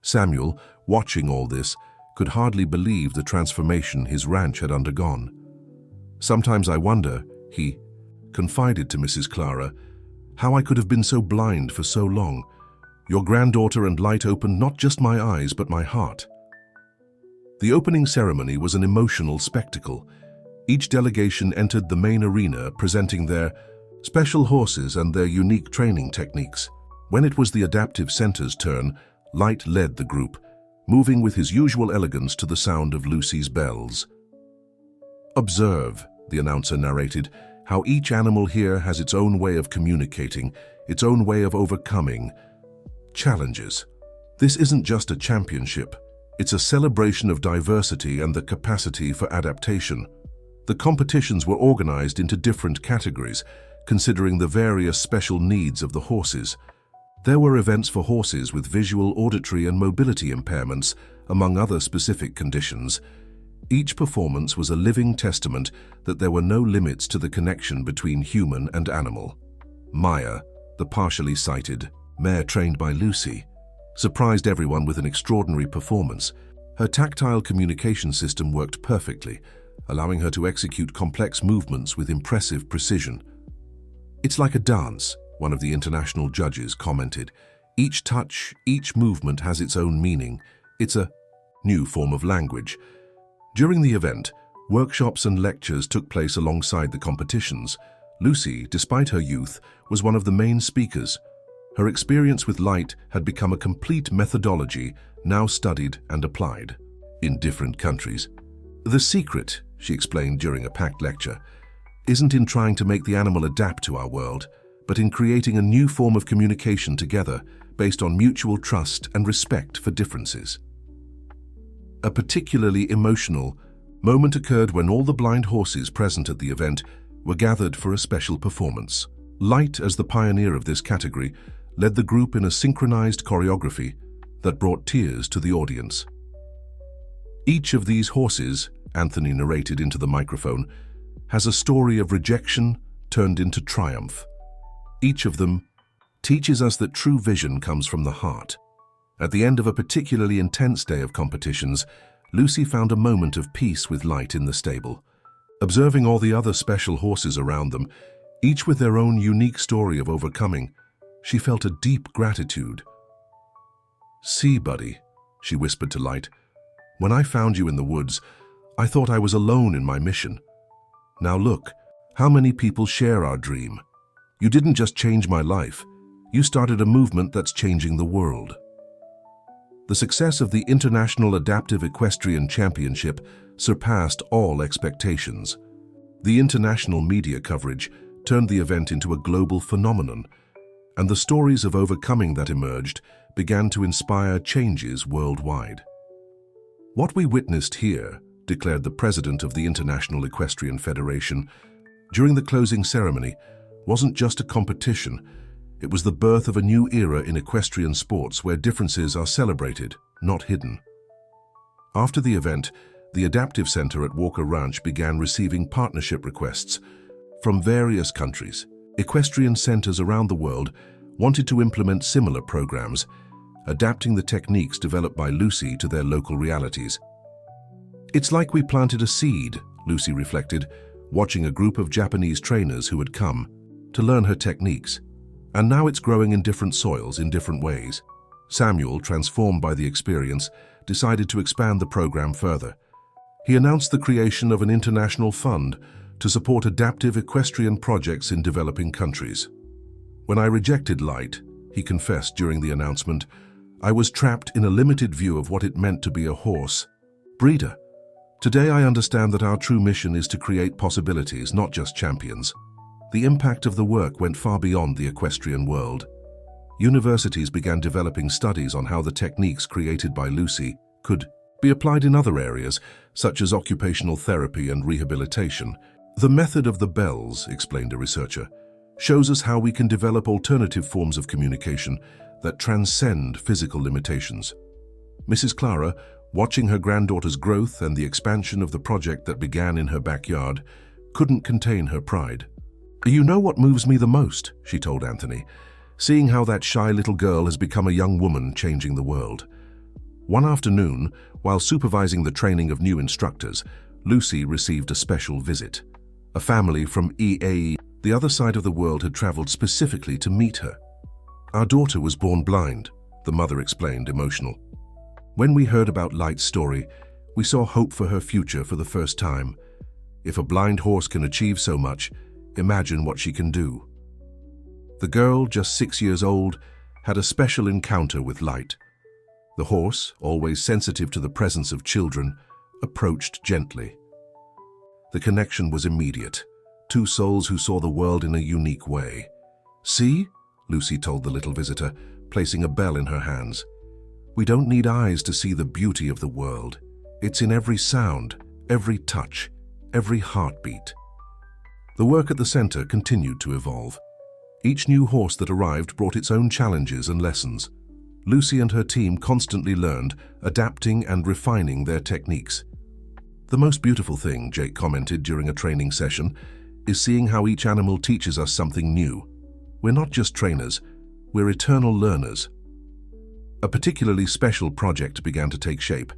Samuel, watching all this, could hardly believe the transformation his ranch had undergone. "Sometimes I wonder," he confided to Mrs. Clara, "how I could have been so blind for so long. Your granddaughter and Light opened not just my eyes, but my heart." The opening ceremony was an emotional spectacle. Each delegation entered the main arena presenting their special horses and their unique training techniques. When it was the Adaptive Center's turn, Light led the group, moving with his usual elegance to the sound of Lucy's bells. "Observe," the announcer narrated, "how each animal here has its own way of communicating, its own way of overcoming challenges. This isn't just a championship, it's a celebration of diversity and the capacity for adaptation." The competitions were organized into different categories, considering the various special needs of the horses. There were events for horses with visual, auditory, and mobility impairments, among other specific conditions. Each performance was a living testament that there were no limits to the connection between human and animal. Maya, the partially sighted mare trained by Lucy, surprised everyone with an extraordinary performance. Her tactile communication system worked perfectly, allowing her to execute complex movements with impressive precision. "It's like a dance," one of the international judges commented. "Each touch, each movement has its own meaning. It's a new form of language." During the event, workshops and lectures took place alongside the competitions. Lucy, despite her youth, was one of the main speakers. Her experience with light had become a complete methodology, now studied and applied in different countries. "The secret," she explained during a packed lecture, "isn't in trying to make the animal adapt to our world, but in creating a new form of communication together based on mutual trust and respect for differences." A particularly emotional moment occurred when all the blind horses present at the event were gathered for a special performance. Light, as the pioneer of this category, led the group in a synchronized choreography that brought tears to the audience. "Each of these horses," Anthony narrated into the microphone, "has a story of rejection turned into triumph. Each of them teaches us that true vision comes from the heart." At the end of a particularly intense day of competitions, Lucy found a moment of peace with Light in the stable. Observing all the other special horses around them, each with their own unique story of overcoming, she felt a deep gratitude. "See, buddy," she whispered to Light, "when I found you in the woods, I thought I was alone in my mission. Now look, how many people share our dream. You didn't just change my life, you started a movement that's changing the world." The success of the International Adaptive Equestrian Championship surpassed all expectations. The international media coverage turned the event into a global phenomenon, and the stories of overcoming that emerged began to inspire changes worldwide. "What we witnessed here," declared the president of the International Equestrian Federation, during the closing ceremony, wasn't just a competition. It was the birth of a new era in equestrian sports where differences are celebrated, not hidden. After the event, the Adaptive Center at Walker Ranch began receiving partnership requests from various countries. Equestrian centers around the world wanted to implement similar programs, adapting the techniques developed by Lucy to their local realities. "It's like we planted a seed," Lucy reflected, watching a group of Japanese trainers who had come to learn her techniques. "And now it's growing in different soils in different ways." Samuel, transformed by the experience, decided to expand the program further. He announced the creation of an international fund to support adaptive equestrian projects in developing countries. "When I rejected light," he confessed during the announcement, "I was trapped in a limited view of what it meant to be a horse breeder. Today I understand that our true mission is to create possibilities, not just champions. The impact of the work went far beyond the equestrian world. Universities began developing studies on how the techniques created by Lucy could be applied in other areas, such as occupational therapy and rehabilitation. The method of the bells, explained a researcher, shows us how we can develop alternative forms of communication that transcend physical limitations. Mrs. Clara, watching her granddaughter's growth and the expansion of the project that began in her backyard, couldn't contain her pride. "You know what moves me the most," she told Anthony, "seeing how that shy little girl has become a young woman changing the world." One afternoon, while supervising the training of new instructors, Lucy received a special visit. A family from the other side of the world had traveled specifically to meet her. "Our daughter was born blind," the mother explained, emotional. "When we heard about Light's story, we saw hope for her future for the first time. If a blind horse can achieve so much, imagine what she can do." The girl, just 6 years old, had a special encounter with Light. The horse, always sensitive to the presence of children, approached gently. The connection was immediate. Two souls who saw the world in a unique way. "See?" Lucy told the little visitor, placing a bell in her hands. "We don't need eyes to see the beauty of the world. It's in every sound, every touch, every heartbeat." The work at the center continued to evolve. Each new horse that arrived brought its own challenges and lessons. Lucy and her team constantly learned, adapting and refining their techniques. "The most beautiful thing," Jake commented during a training session, "is seeing how each animal teaches us something new. We're not just trainers, we're eternal learners." A particularly special project began to take shape,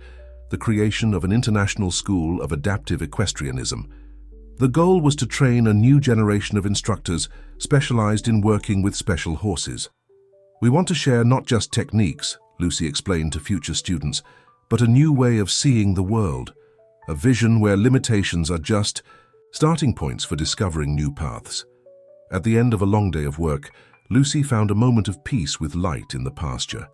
the creation of an international school of adaptive equestrianism. The goal was to train a new generation of instructors specialized in working with special horses. "We want to share not just techniques," Lucy explained to future students, "but a new way of seeing the world, a vision where limitations are just starting points for discovering new paths." At the end of a long day of work, Lucy found a moment of peace with Light in the pasture.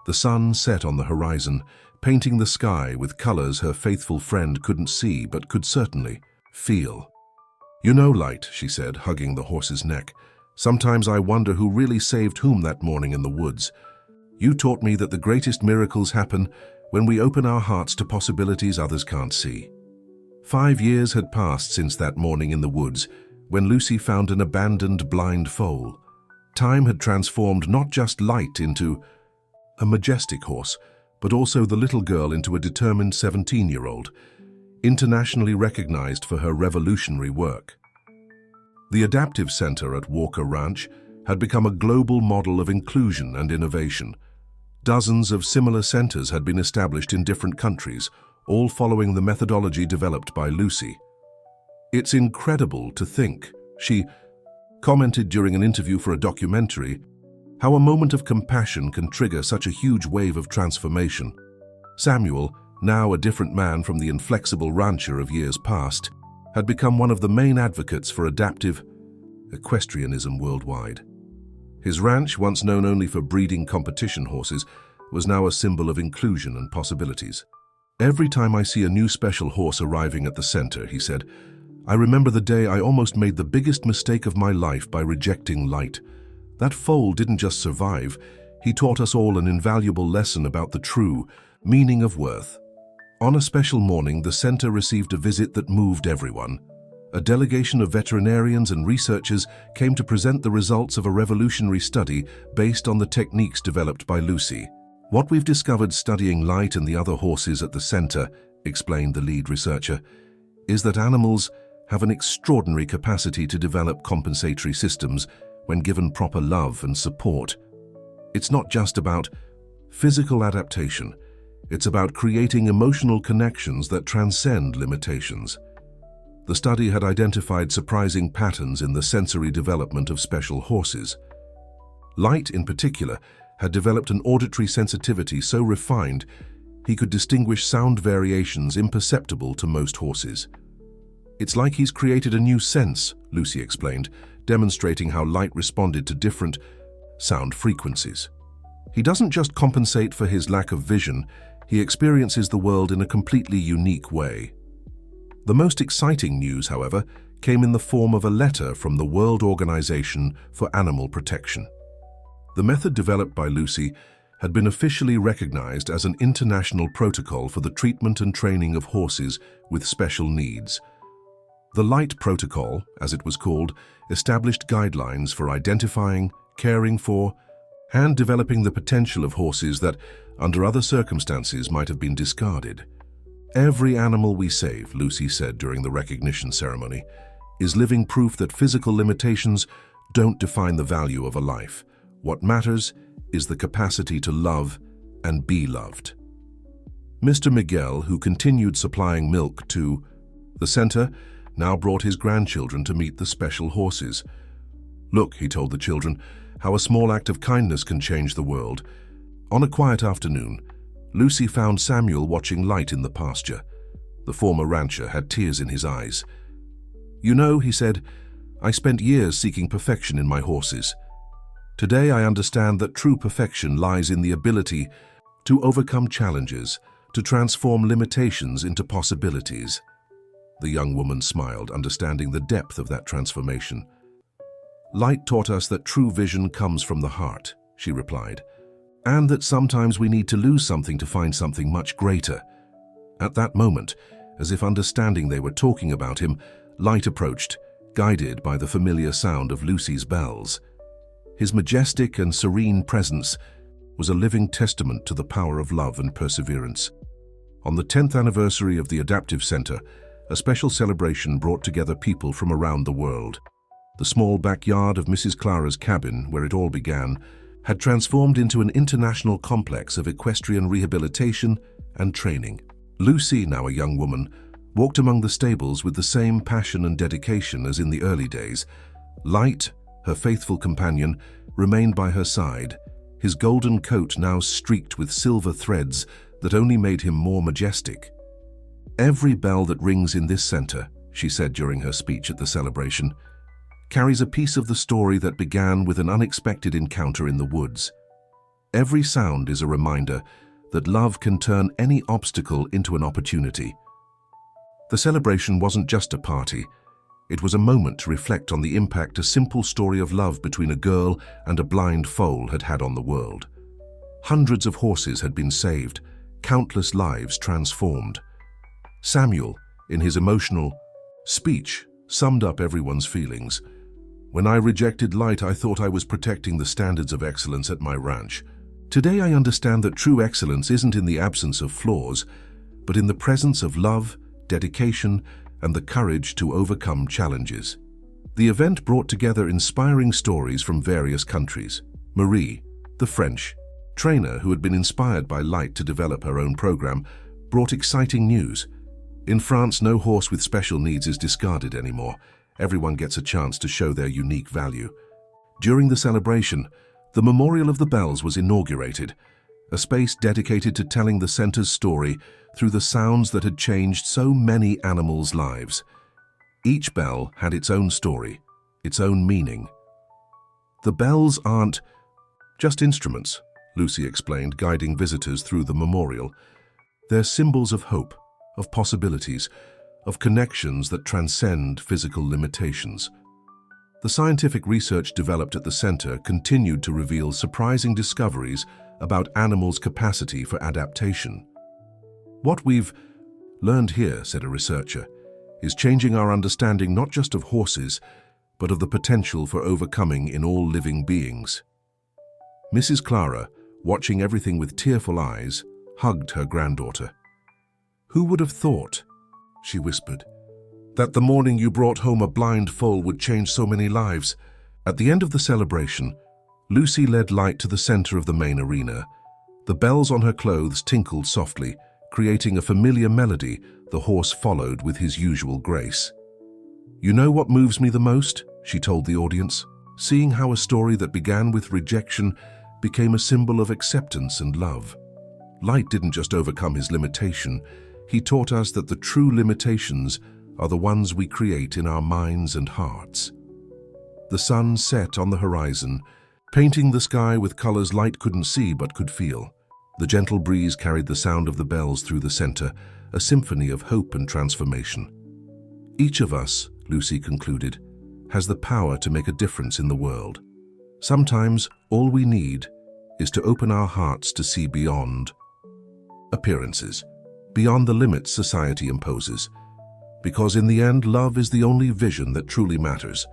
The sun set on the horizon, painting the sky with colors her faithful friend couldn't see but could certainly feel. "You know, Light," she said, hugging the horse's neck, "sometimes I wonder who really saved whom that morning in the woods. You taught me that the greatest miracles happen when we open our hearts to possibilities others can't see." 5 years had passed since that morning in the woods, when Lucy found an abandoned blind foal. Time had transformed not just Light into a majestic horse, but also the little girl into a determined 17-year-old, internationally recognized for her revolutionary work. The Adaptive Center at Walker Ranch had become a global model of inclusion and innovation. Dozens of similar centers had been established in different countries, all following the methodology developed by Lucy. "It's incredible to think," she commented during an interview for a documentary, "how a moment of compassion can trigger such a huge wave of transformation." Samuel, now a different man from the inflexible rancher of years past, had become one of the main advocates for adaptive equestrianism worldwide. His ranch, once known only for breeding competition horses, was now a symbol of inclusion and possibilities. "Every time I see a new special horse arriving at the center," he said, "I remember the day I almost made the biggest mistake of my life by rejecting Light. That foal didn't just survive, he taught us all an invaluable lesson about the true meaning of worth." On a special morning, the center received a visit that moved everyone. A delegation of veterinarians and researchers came to present the results of a revolutionary study based on the techniques developed by Lucy. "What we've discovered studying Light and the other horses at the center," explained the lead researcher, "is that animals have an extraordinary capacity to develop compensatory systems when given proper love and support. It's not just about physical adaptation, it's about creating emotional connections that transcend limitations." The study had identified surprising patterns in the sensory development of special horses. Light, in particular, had developed an auditory sensitivity so refined he could distinguish sound variations imperceptible to most horses. "It's like he's created a new sense," Lucy explained, demonstrating how Light responded to different sound frequencies. "He doesn't just compensate for his lack of vision, he experiences the world in a completely unique way." The most exciting news, however, came in the form of a letter from the World Organization for Animal Protection. The method developed by Lucy had been officially recognized as an international protocol for the treatment and training of horses with special needs. The Light Protocol, as it was called, established guidelines for identifying, caring for, and developing the potential of horses that, under other circumstances, might have been discarded. "Every animal we save," Lucy said during the recognition ceremony, "is living proof that physical limitations don't define the value of a life. What matters is the capacity to love and be loved." Mr. Miguel, who continued supplying milk to the center, now brought his grandchildren to meet the special horses. "Look," he told the children, "how a small act of kindness can change the world." On a quiet afternoon, Lucy found Samuel watching Light in the pasture. The former rancher had tears in his eyes. "You know," he said, "I spent years seeking perfection in my horses. Today I understand that true perfection lies in the ability to overcome challenges, to transform limitations into possibilities." The young woman smiled, understanding the depth of that transformation. "Light taught us that true vision comes from the heart," she replied, "and that sometimes we need to lose something to find something much greater." At that moment, as if understanding they were talking about him, Light approached, guided by the familiar sound of Lucy's bells. His majestic and serene presence was a living testament to the power of love and perseverance. On the 10th anniversary of the Adaptive Center, a special celebration brought together people from around the world. The small backyard of Mrs. Clara's cabin, where it all began, had transformed into an international complex of equestrian rehabilitation and training. Lucy, now a young woman, walked among the stables with the same passion and dedication as in the early days. Light, her faithful companion, remained by her side, his golden coat now streaked with silver threads that only made him more majestic. "Every bell that rings in this center," she said during her speech at the celebration, "carries a piece of the story that began with an unexpected encounter in the woods. Every sound is a reminder that love can turn any obstacle into an opportunity." The celebration wasn't just a party. It was a moment to reflect on the impact a simple story of love between a girl and a blind foal had had on the world. Hundreds of horses had been saved, countless lives transformed. Samuel, in his emotional speech, summed up everyone's feelings. "When I rejected Light, I thought I was protecting the standards of excellence at my ranch. Today I understand that true excellence isn't in the absence of flaws, but in the presence of love, dedication, and the courage to overcome challenges." The event brought together inspiring stories from various countries. Marie, the French trainer who had been inspired by Light to develop her own program, brought exciting news. In France, no horse with special needs is discarded anymore. Everyone gets a chance to show their unique value. During the celebration, the Memorial of the Bells was inaugurated, a space dedicated to telling the center's story through the sounds that had changed so many animals' lives. Each bell had its own story, its own meaning. "The bells aren't just instruments," Lucy explained, guiding visitors through the memorial. "They're symbols of hope, of possibilities, of connections that transcend physical limitations." The scientific research developed at the center continued to reveal surprising discoveries about animals' capacity for adaptation. "What we've learned here," said a researcher, "is changing our understanding not just of horses, but of the potential for overcoming in all living beings." Mrs. Clara, watching everything with tearful eyes, hugged her granddaughter. "Who would have thought," she whispered, "that the morning you brought home a blind foal would change so many lives?" At the end of the celebration, Lucy led Light to the center of the main arena. The bells on her clothes tinkled softly, creating a familiar melody the horse followed with his usual grace. "You know what moves me the most?" she told the audience. "Seeing how a story that began with rejection became a symbol of acceptance and love. Light didn't just overcome his limitation, he taught us that the true limitations are the ones we create in our minds and hearts." The sun set on the horizon, painting the sky with colors Light couldn't see but could feel. The gentle breeze carried the sound of the bells through the center, a symphony of hope and transformation. Each of us, Lucy concluded, has the power to make a difference in the world. Sometimes all we need is to open our hearts to see beyond appearances, beyond the limits society imposes. Because in the end, love is the only vision that truly matters.